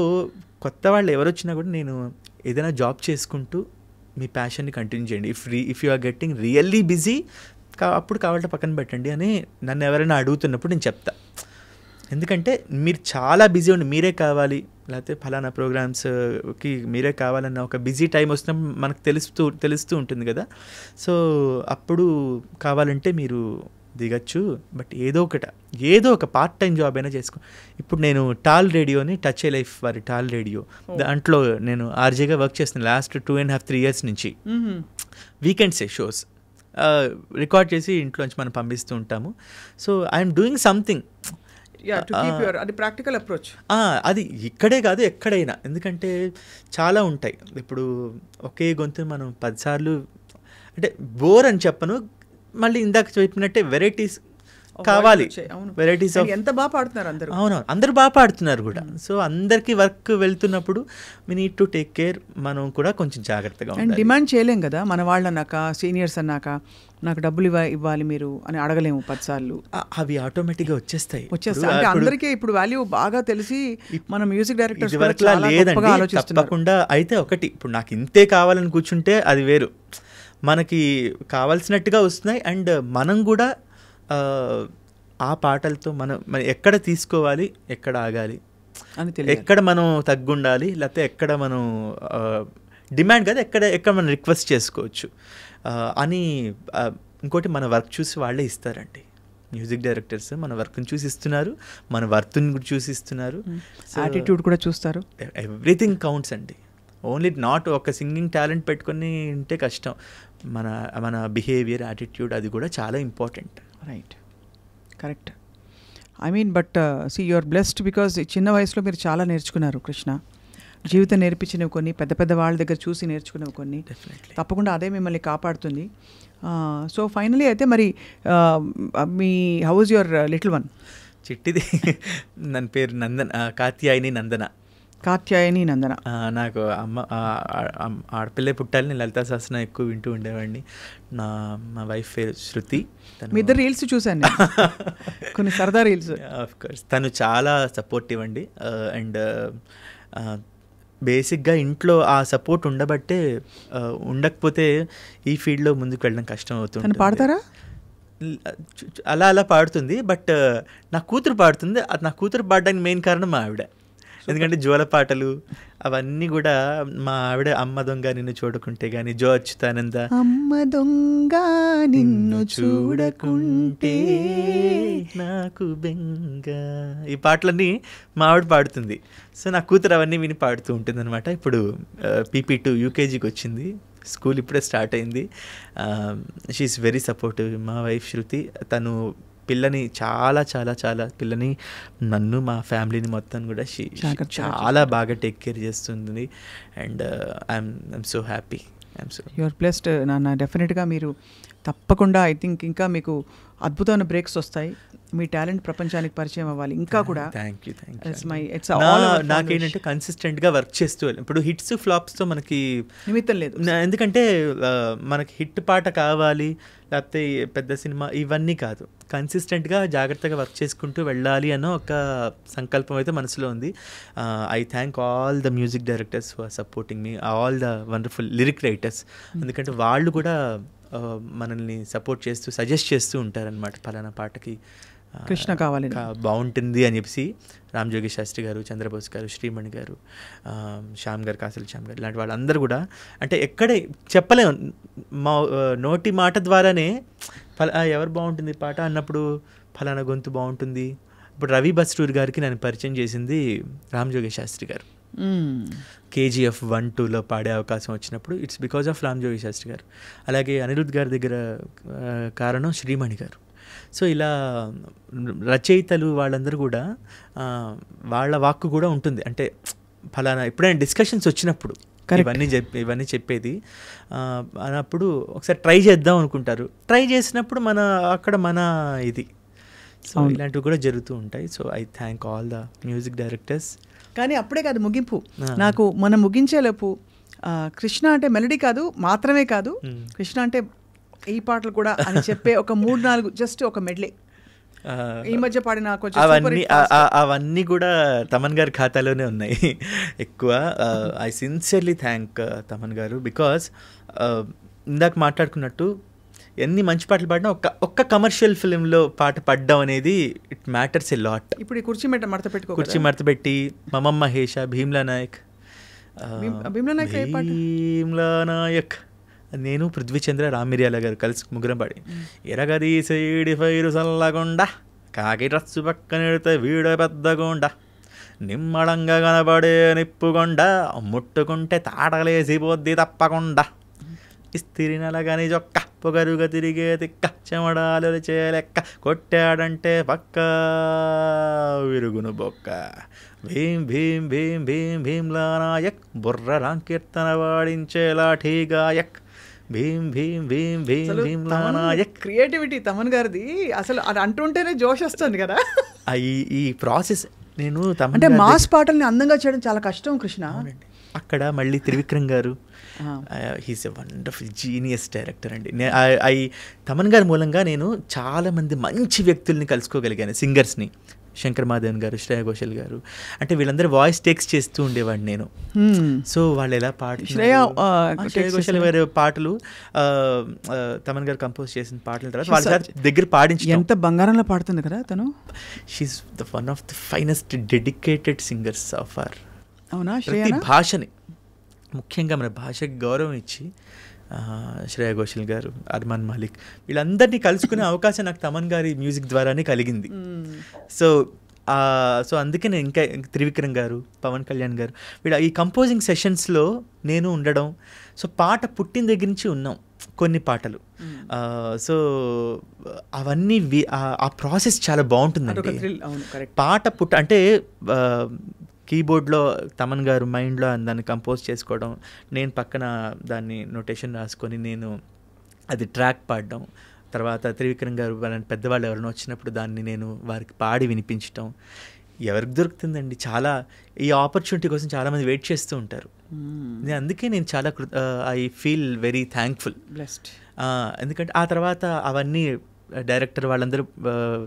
కొత్త వాళ్ళు ఎవరు వచ్చినా కూడా నేను ఏదైనా జాబ్ చేసుకుంటూ మీ ప్యాషన్ని కంటిన్యూ చేయండి. If you are getting really busy అప్పుడు కావాలంటే పక్కన పెట్టండి అని నన్ను ఎవరైనా అడుగుతున్నప్పుడు నేను చెప్తా. ఎందుకంటే మీరు చాలా బిజీ ఉండి మీరే కావాలి, లేకపోతే ఫలానా ప్రోగ్రామ్స్కి మీరే కావాలన్న ఒక బిజీ టైం వస్తున్నప్పుడు మనకు తెలుస్తూ ఉంటుంది కదా. సో అప్పుడు కావాలంటే మీరు దిగచ్చు. బట్ ఏదో ఒక పార్ట్ టైం జాబ్ అయినా చేసుకో. ఇప్పుడు నేను టాల్ రేడియోని టచ్ ఏ లైఫ్ వారి టాల్ రేడియో దాంట్లో నేను ఆర్జేగా వర్క్ చేస్తున్నాను లాస్ట్ 2.5-3 years నుంచి. వీకెండ్సే షోస్ రికార్డ్ చేసి ఇంట్లోంచి మనం పంపిస్తూ ఉంటాము. So I'm doing something. అది ప్రాక్టికల్ అప్రోచ్. అది ఇక్కడే కాదు ఎక్కడైనా, ఎందుకంటే చాలా ఉంటాయి. ఇప్పుడు ఒకే గొంతు మనం 10 సార్లు అంటే బోర్ అని చెప్పను, మళ్ళీ ఇందాక చెప్పినట్టే వెరైటీస్ కావాలి. వెరైటీస్ ఎంత బాగా పాడుతున్నారు అందరూ. అవునవును, అందరూ బాగా పాడుతున్నారు కూడా. సో అందరికీ వర్క్ వెళ్తున్నప్పుడు we need to take care. మనం కూడా కొంచెం జాగ్రత్తగా ఉండాలి. డిమాండ్ చేయలేం కదా, మన వాళ్ళు అన్నాక సీనియర్స్ అన్నాక నాకు డబ్బులు ఇవ్వాలి మీరు అని అడగలేము 10 సార్లు. అవి ఆటోమేటిక్గా వచ్చేస్తాయి. అంటే అందరికీ ఇప్పుడు వాల్యూ బాగా తెలిసి మన మ్యూజిక్ డైరెక్టర్స్ లేదండి తప్పకుండా. అయితే ఒకటి, ఇప్పుడు నాకు ఇంతే కావాలని కూర్చుంటే అది వేరు, మనకి కావాల్సినట్టుగా వస్తున్నాయి. అండ్ మనం కూడా ఆ పాటలతో మనం ఎక్కడ తీసుకోవాలి, ఎక్కడ ఆగాలి, ఎక్కడ మనం తగ్గుండాలి, లేకపోతే ఎక్కడ మనం డిమాండ్ కదా, ఎక్కడ మనం రిక్వెస్ట్ చేసుకోవచ్చు అని. ఇంకోటి మన వర్క్ చూసి వాళ్ళే ఇస్తారండి. మ్యూజిక్ డైరెక్టర్స్ మన వర్క్ని చూసి ఇస్తున్నారు, మన వర్త్ని కూడా చూసి ఇస్తున్నారు, యాటిట్యూడ్ కూడా చూస్తారు. ఎవ్రీథింగ్ కౌంట్స్ అండి. ఓన్లీ నాట్ ఒక సింగింగ్ టాలెంట్ పెట్టుకొని ఉంటే కష్టం. మన బిహేవియర్, యాటిట్యూడ్ అది కూడా చాలా important. Right, correct. I mean but see you are blessed because చిన్న వయసులో మీరు చాలా నేర్చుకున్నారు కృష్ణ. జీవితం నేర్పించినవి కొన్ని, పెద్ద పెద్ద వాళ్ళ దగ్గర చూసి నేర్చుకునేవి కొన్ని. తప్పకుండా అదే మిమ్మల్ని కాపాడుతుంది. సో ఫైనలీ అయితే మరి మీ how is your little one? చిట్టిది ನನ್ನ పేరు కాత్యాయని నందన. నాకు ఆడపిల్లే పుట్టాలి. నేను లలితా సహస్రనామం ఎక్కువ వింటూ ఉండేవాడిని. మా వైఫ్ పేరు శృతి. మీ ఇద్దరు రీల్స్ చూశాను, కొన్ని సరదా రీల్స్. ఆఫ్ కోర్స్ తను చాలా సపోర్టివ్ అండి. అండ్ బేసిక్గా ఇంట్లో ఆ సపోర్ట్ ఉండకపోతే ఈ ఫీల్డ్లో ముందుకు వెళ్ళడం కష్టం అవుతుంది. పాడతారా? అలా పాడుతుంది. బట్ నా కూతురు పాడుతుంది. అది నా కూతురు పాడడానికి మెయిన్ కారణం మా ఆవిడ. ఎందుకంటే జోల పాటలు అవన్నీ కూడా మా ఆవిడ, అమ్మ దొంగ నిన్ను చూడకుంటే కానీ, జో అచ్యుతానంద, అమ్మ దొంగ నిన్ను చూడకుంటే నాకు బెంగ, ఈ పాటలన్నీ మా ఆవిడ పాడుతుంది. సో నా కూతురు అవన్నీ విని పాడుతూ ఉంటుంది అనమాట. ఇప్పుడు PP2 UKGకి వచ్చింది, స్కూల్ ఇప్పుడే స్టార్ట్ అయింది. She's very supportive. మా వైఫ్ శృతి తను పిల్లని చాలా చాలా చాలా పిల్లని, నన్ను, మా ఫ్యామిలీని మొత్తం కూడా చాలా బాగా టేక్ కేర్ చేస్తుంది. And I'm so happy. You are blessed నాన్న. డెఫినెట్గా మీరు తప్పకుండా ఐ థింక్ ఇంకా మీకు అద్భుతమైన బ్రేక్స్ వస్తాయి. మీ టాలెంట్ ప్రపంచానికి పరిచయం అవ్వాలి ఇంకా కూడా. Thank you. నాకేంటంటే కన్సిస్టెంట్గా వర్క్ చేస్తూ ఇప్పుడు హిట్స్ ఫ్లాప్స్తో మనకి నిమిత్తం లేదు. ఎందుకంటే మనకి హిట్ పాట కావాలి, లేకపోతే పెద్ద సినిమా ఇవన్నీ కాదు. కన్సిస్టెంట్గా జాగ్రత్తగా వర్క్ చేసుకుంటూ వెళ్ళాలి అన్న ఒక సంకల్పం అయితే మనసులో ఉంది. I thank all the music directors for supporting me, all the wonderful lyric writers. ఎందుకంటే వాళ్ళు కూడా మనల్ని సపోర్ట్ చేస్తూ సజెస్ట్ చేస్తూ ఉంటారనమాట. ఫలానా పాటకి కృష్ణ కావాలి, బాగుంటుంది అని చెప్పి రామజోగి శాస్త్రి గారు, చంద్రబోస్ గారు, శ్రీమణి గారు, శ్యామ్ గారు, కాసల శ్యామ్ గారు, ఇలాంటి వాళ్ళందరూ కూడా అంటే ఎక్కడే చెప్పలేము, మా నోటి మాట ద్వారానే ఎవరు బాగుంటుంది పాట అన్నప్పుడు ఫలానా గొంతు బాగుంటుంది. ఇప్పుడు రవి బస్రూర్ గారికి నన్ను పరిచయం చేసింది రామజోగి శాస్త్రి గారు. KGF 1-2లో పాడే అవకాశం వచ్చినప్పుడు it's because of Ramajogi Sastry గారు. అలాగే అనిరుద్ధ్ గారి దగ్గర కారణం శ్రీమణి గారు. సో ఇలా రచయితలు వాళ్ళందరూ కూడా వాళ్ళ వాక్కు కూడా ఉంటుంది. అంటే ఫలానా ఎప్పుడైనా డిస్కషన్స్ వచ్చినప్పుడు ఇవన్నీ చెప్పేది అన్నప్పుడు ఒకసారి ట్రై చేద్దాం అనుకుంటారు. ట్రై చేసినప్పుడు అక్కడ మన ఇది. సో ఇలాంటివి కూడా జరుగుతూ ఉంటాయి. So I thank all the music directors. కానీ అప్పుడే కాదు ముగింపు. నాకు మనం ముగించేలోపు కృష్ణ అంటే మెలడీ కాదు మాత్రమే కాదు, కృష్ణ అంటే ఈ పాటలు కూడా అని చెప్పే ఒక 3-4 జస్ట్ ఒక మెడ్లే ఈ మధ్య పాడిన కొంచెం అవన్నీ కూడా తమన్ గారి ఖాతాలోనే ఉన్నాయి ఎక్కువ. ఐ సిన్సియర్లీ థ్యాంక్ తమన్ గారు, బికాస్ ఇందాక మాట్లాడుకున్నట్టు ఎన్ని మంచి పాటలు పాడినా ఒక్క కమర్షియల్ ఫిలింలో పాట పాడడం అనేది ఇట్ మ్యాటర్స్ ఎ లాట్. ఇప్పుడు ఈ కుర్చీ మడత పెట్టి మమమ్మ హేష, భీమ్లా నాయక్, నేను పృథ్వీచంద్ర, రామిర్యాల గారు కలిసి ముగ్గురం పాడి ఎరగది సైడి ఫైరు సల్లగుండ కాకి రస్సు పక్కనెడితే వీడ పెద్దగుండ నిమ్మడంగా కనబడే నిప్పుకొండ ముట్టుకుంటే తాటలేసిపోద్ది తప్పకుండా ఇస్తిరి నలగని జొక్క పొగరుగా తిరిగే తిక్క చెమడాలు చేయలెక్క కొట్టాడంటే పక్క విరుగును బొక్క భీం భీం భీం భీం భీమ్లా నాయక్ బుర్ర రాంకీర్తన వాడించే లాఠీ గాయక్ భీం భీం భీం భీం భీమ్లా నాయక్. క్రియేటివిటీ తమన్ గారిది అసలు అది అంటుంటేనే జోష్ వస్తుంది కదా. ఈ ప్రాసెస్ నేను అంటే మాస్ పాటల్ని అందంగా చేయడం చాలా కష్టం కృష్ణ. అక్కడ మళ్ళీ త్రివిక్రమ్ గారు, he's a wonderful genius director అండి. తమన్ గారి మూలంగా నేను చాలామంది మంచి వ్యక్తుల్ని కలుసుకోగలిగాను, సింగర్స్ని. శంకర్ మాధవన్ గారు, శ్రేయా ఘోషల్ గారు, అంటే వీళ్ళందరూ వాయిస్ టేక్స్ చేస్తూ ఉండేవాడిని నేను. సో వాళ్ళు ఎలా శ్రేయా ఘోషల్ గారి పాటలు, తమన్ గారు కంపోజ్ చేసిన పాటల తర్వాత వాళ్ళ దగ్గర పాడించి ఎంత బంగారంలో పాడుతుంది కదా తను. She's the one of the finest dedicated singers of our. అవునా? ప్రతి భాషని, ముఖ్యంగా మన భాషకి గౌరవం ఇచ్చి శ్రేయా ఘోషల్ గారు, అర్మాన్ మాలిక్, వీళ్ళందరినీ కలుసుకునే అవకాశం నాకు తమన్ గారి మ్యూజిక్ ద్వారానే కలిగింది. సో అందుకే నేను ఇంకా త్రివిక్రమ్ గారు, పవన్ కళ్యాణ్ గారు, వీళ్ళ ఈ కంపోజింగ్ సెషన్స్లో నేను ఉండడం. సో పాట పుట్టిన దగ్గర నుంచి ఉన్నాం కొన్ని పాటలు. సో అవన్నీ ఆ ప్రాసెస్ చాలా బాగుంటుందండి. పాట అంటే కీబోర్డ్లో తమన్ గారు మైండ్లో దాన్ని కంపోజ్ చేసుకోవడం, నేను పక్కన దాన్ని నోటేషన్ రాసుకొని నేను అది ట్రాక్ పాడడం, తర్వాత త్రివిక్రమ్ గారు వాళ్ళని పెద్దవాళ్ళు ఎవరైనా వచ్చినప్పుడు దాన్ని నేను వారికి పాడి వినిపించడం. ఎవరికి దొరుకుతుందండి? చాలా ఈ ఆపర్చునిటీ కోసం చాలామంది వెయిట్ చేస్తూ ఉంటారు. అందుకే నేను చాలా I feel very thankful, blessed. ఎందుకంటే ఆ తర్వాత అవన్నీ డైరెక్టర్ వాళ్ళందరూ,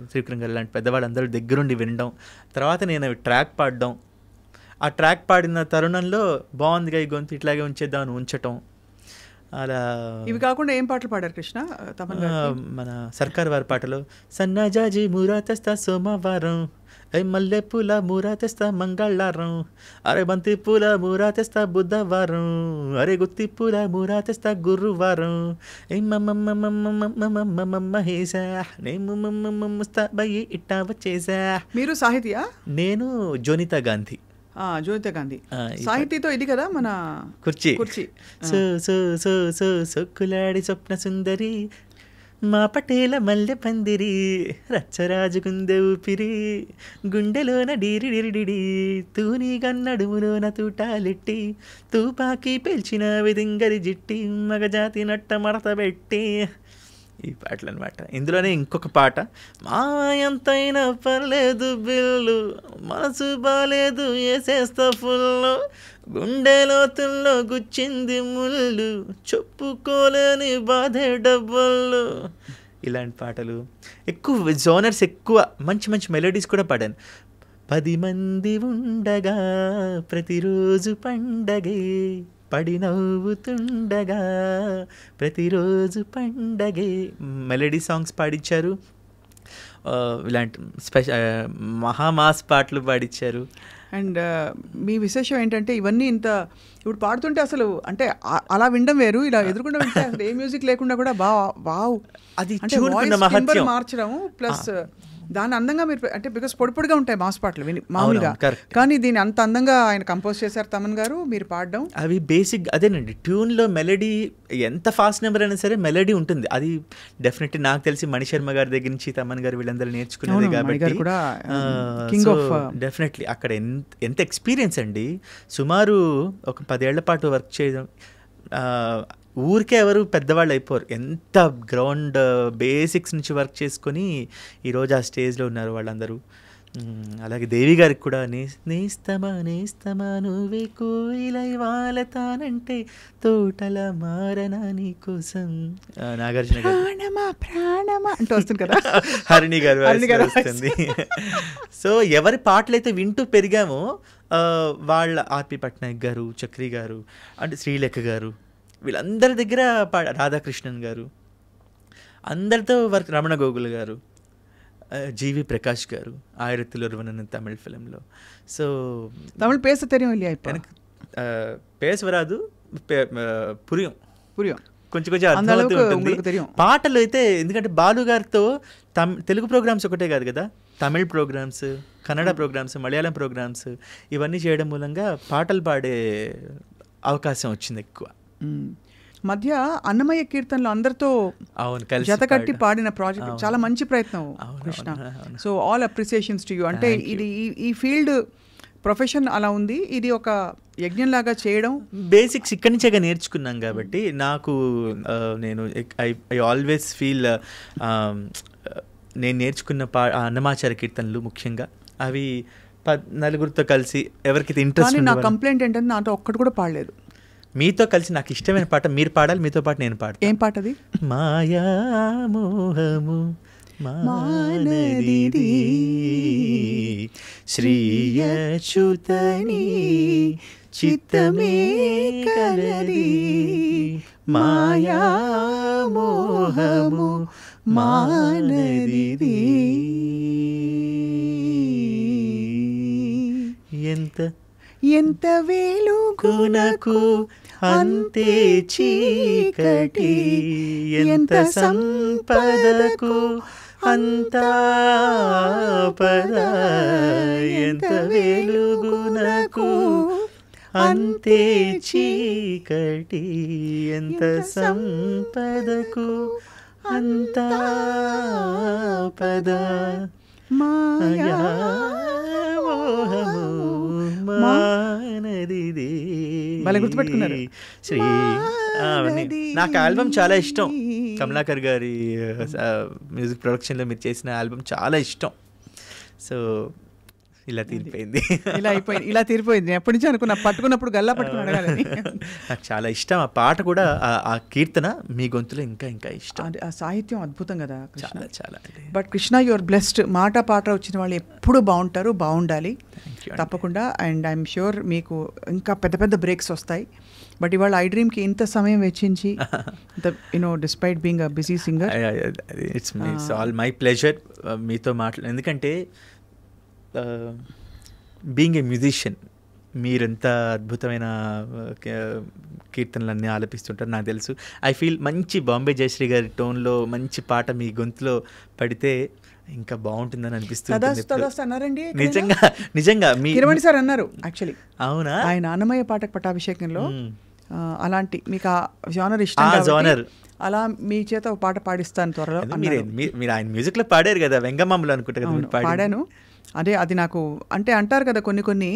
త్రివిక్రమ్ గారు లాంటి పెద్దవాళ్ళందరూ దగ్గరుండి వినడం, తర్వాత నేను అవి ట్రాక్ పాడడం, ఆ ట్రాక్ పాడిన తరుణంలో బాగుందిగా ఈ గొంతు ఇట్లాగే ఉంచేద్దామని ఉంచటం. అలా ఇవి కాకుండా ఏం పాటలు పాడారు కృష్ణ? మన సర్కార్ వారి పాటలు సన్నజాజి మూరా తెస్తా సోమవారం, మల్లె పూల మూరా తెస్తా మంగళవారం, అరే బంతి పూల మూరా తెస్తా బుధవారం, అరే గుత్తి పూల మూరా తెస్తా గురువారం, మహేసా ఇట్టా వచ్చేసా. మీరు సాహితీయా? నేను జోనితా గాంధీ. జ్యోతిత గాంధీ సాహితీతో ఇది కదా మన కుర్చీ. సొక్కులాడి స్వప్న సుందరి మా పటేల మల్లె పందిరి రచ్చరాజు కుందె ఊపిరి గుండెలోన డీరి డిరిడిడి తూని గన్నడుములోన తూటాలెట్టి తూపాకి పేల్చిన విదింగరి జిట్టి మగజాతి నట్ట మడత పెట్టి. ఈ పాటలు అనమాట. ఇందులోనే ఇంకొక పాట, మా ఎంతైనా పర్లేదు బిల్లు మనసు బాలేదు వేసేస్తా ఫుల్లు గుండె లోతుల్లో గుచ్చింది ముళ్ళు చెప్పుకోలేని బాధే డబ్బులు. ఇలాంటి పాటలు ఎక్కువ జోనర్స్, ఎక్కువ మంచి మంచి మెలోడీస్ కూడా పాడాను. 10 మంది ఉండగా ప్రతిరోజు పండగే పడి నవ్వుతుండగా ప్రతిరోజు పండగే మెలడీ సాంగ్స్ పాడించారు. ఇలాంటి మహామాస్ పాటలు పాడించారు. అండ్ మీ విశేషం ఏంటంటే ఇవన్నీ ఇంత ఇప్పుడు పాడుతుంటే అసలు అంటే అలా వినడం వేరు, ఇలా ఎదురుకుండా వింటే అసలు ఏ మ్యూజిక్ లేకుండా కూడా వావ్ అది మార్చడం ప్లస్ దాన్ని అందంగా మీరు అంటే బికాస్ పొడిపొడిగా ఉంటాయి మాస్ పాటలు మామూలుగా, కానీ దీన్ని అంత అందంగా ఆయన కంపోజ్ చేశారు తమన్ గారు, మీరు పాడడం. అవి బేసిక్ అదేనండి, ట్యూన్లో మెలడీ ఎంత ఫాస్ట్ నెంబర్ అయినా సరే మెలడీ ఉంటుంది. అది డెఫినెట్లీ నాకు తెలిసి మణిశర్మ గారి దగ్గర నుంచి తమన్ గారు వీళ్ళందరూ నేర్చుకునేది కాబట్టి డెఫినెట్లీ అక్కడ ఎంత ఎక్స్పీరియన్స్ అండి. సుమారు ఒక 10 ఏళ్ల పాటు వర్క్ చేయడం, ఊరికే ఎవరు పెద్దవాళ్ళు అయిపోరు. ఎంత గ్రౌండ్ బేసిక్స్ నుంచి వర్క్ చేసుకొని ఈరోజు ఆ స్టేజ్లో ఉన్నారు వాళ్ళందరూ. అలాగే దేవి గారికి కూడా నేస్తమా నువ్వే కోయిలై వాలతానంటే తోటల మారనా నీ కోసం, నాగార్జున గారు ప్రాణమా అంటూ వస్తుంది కదా, హరిణి గారు వస్తుంది. సో ఎవరి పాటలైతే వింటూ పెరిగామో వాళ్ళ ఆర్పి పట్నాయక్ గారు, చక్రి గారు, అంటే శ్రీలేఖ గారు, వీళ్ళందరి దగ్గర రాధాకృష్ణన్ గారు, అందరితో వర్క్, రమణ గోగుల్ గారు, జీవి ప్రకాష్ గారు, ఆయిరத்தில் ஒருவன் తమిళ్ ఫిలింలో. సో తమిళ్ పేస தெரியும் இல்லையா? இப்போ எனக்கு பேச வராது, புரியும் புரியும் కొంచెం కొంచెం అర్థమవుతుంది. పాటలు అయితే ఎందుకంటే బాలు గారితో తెలుగు ప్రోగ్రామ్స్ ఒకటే కాదు కదా, Tamil programmes, Kannada programmes, Malayalam programmes ఇవన్నీ చేయడం మూలంగా పాటలు పాడే అవకాశం వచ్చింది ఎక్కువ. మధ్య అన్నమయ్య కీర్తనలు అందరితో జతకట్టి పాడిన ప్రాజెక్ట్ చాలా మంచి ప్రయత్నం Krishna. So all appreciations to you. అంటే ఇది ఈ ఫీల్డ్ ప్రొఫెషన్ అలా ఉంది, ఇది ఒక యజ్ఞంలాగా చేయడం బేసిక్స్ ఇక్కడి నుంచేగా నేర్చుకున్నాం కాబట్టి నాకు నేను ఐ ఆల్వేస్ ఫీల్ నేను నేర్చుకున్న అన్నమాచార్య కీర్తనలు ముఖ్యంగా అవి నలుగురితో కలిసి ఎవరికైతే ఇంట్రెస్ట్. నా కంప్లైంట్ ఏంటంటే నాతో ఒక్కటి కూడా పాడలేదు. మీతో కలిసి నాకు ఇష్టమైన పాట మీరు పాడాలి, మీతో పాటు నేను పాడతాను. ఏం పాట అది? మాయా మోహము మానదిది శ్రీయచ్యుతని చిత్తమే కలది, మాయా మోహము మానదిది ఎంత వెలుగునకు అంతే చీకటి, ఎంత సంపదకు అంతా పద, ఎంత వెలుగునకు అంతే చీకటి, ఎంత సంపదకు అంతా పద, మాయా మోహము మానదిది. భలే గుర్తుపెట్టుకున్నారు. శ్రీ నాకు ఆల్బమ్ చాలా ఇష్టం. కమలాకర్ గారి మ్యూజిక్ ప్రొడక్షన్లో మీరు చేసిన ఆల్బమ్ చాలా ఇష్టం. సో ఇలా తీరిపోయింది, ఇలా తీరిపోయింది. ఎప్పటి నుంచి అనుకున్నా, పట్టుకున్నప్పుడు గల్లా పట్టుకుని అడగాలని. నాకు చాలా ఇష్టం ఆ పాట కూడా, ఆ కీర్తన మీ గొంతులో ఇంకా ఇంకా ఇష్టం. ఆ సాహిత్యం అద్భుతం కదా చాలా చాలా. But Krishna your blessed. మాట పాట వచ్చిన వాళ్ళు ఎప్పుడు బాగుంటారు, బాగుండాలి తప్పకుండా. అండ్ ఐఎమ్ ష్యూర్ మీకు ఇంకా పెద్ద పెద్ద బ్రేక్స్ వస్తాయి. బట్ ఇవాళ ఐ డ్రీమ్కి ఇంత సమయం వెచ్చించి, despite being a busy singer, it's all my pleasure మీతో మాట్లాడు. ఎందుకంటే బీయింగ్ ఏ మ్యూజిషియన్ మీరెంత అద్భుతమైన కీర్తనలన్నీ ఆలపిస్తుంటారు నాకు తెలుసు. ఐ ఫీల్ మంచి బాంబే జయశ్రీ గారి టోన్లో మంచి పాట మీ గొంతులో పడితే ఇంకా బాగుంటుందని అనిపిస్తుంది. నిజంగా కిరవాణి సార్ అన్నారు యాక్చువల్లీ. అవునా? ఆయన అన్నమయ్య పాటకు పట్టాభిషేకంలో అలాంటి మీకు ఆ జానర్ ఇష్టం, అలా మీ చేత ఒక పాట పాడిస్తాను త్వరలో. మీరు ఆయన మ్యూజిక్ లో పాడారు కదా, వెంగమామలు అనుకుంటా కదా. పాడాను. అదే అది నాకు అంటే అంటారు కదా కొన్ని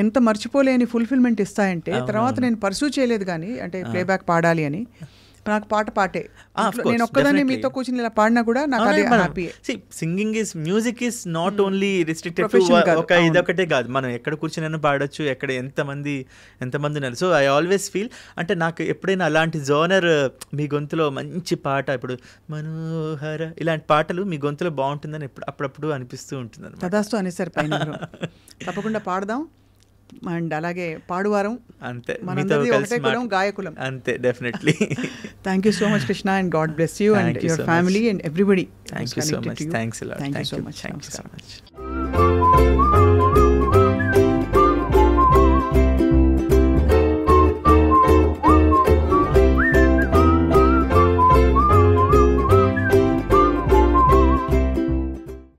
ఎంత మర్చిపోలేని ఫుల్ఫిల్మెంట్ ఇస్తాయంటే, తర్వాత నేను పర్సూ చేయలేదు కానీ, అంటే ప్లేబ్యాక్ పాడాలి అని. నాకు పాటే నేను ఒక్కదాన్ని మీతో కూర్చుని ఇలా పాడినా కూడా నాకు అదే happy. Singing is music is not only restricted ఒక ఇదొకటే కాదు, మనం ఎక్కడ కూర్చుని పాడొచ్చు, ఎక్కడ ఎంతమంది ఉన్నారు. సో ఐ ఆల్వేస్ ఫీల్ అంటే నాకు ఎప్పుడైనా అలాంటి జోనర్ మీ గొంతులో మంచి పాట, ఇప్పుడు మనోహర ఇలాంటి పాటలు మీ గొంతులో బాగుంటుందని అప్పుడప్పుడు అనిపిస్తూ ఉంటుంది. తదాస్తు అనేసారు పైన. తప్పకుండా పాడదాం. అండ్ అలాగే పాడువారం అంతే, ఒకటే కులం, గాయకులం అంతే. Definitely. Thank you so much Krishna, and God bless you and your family and everybody. Thank you so much. Thanks a lot. Thank you so much. Thank you so much.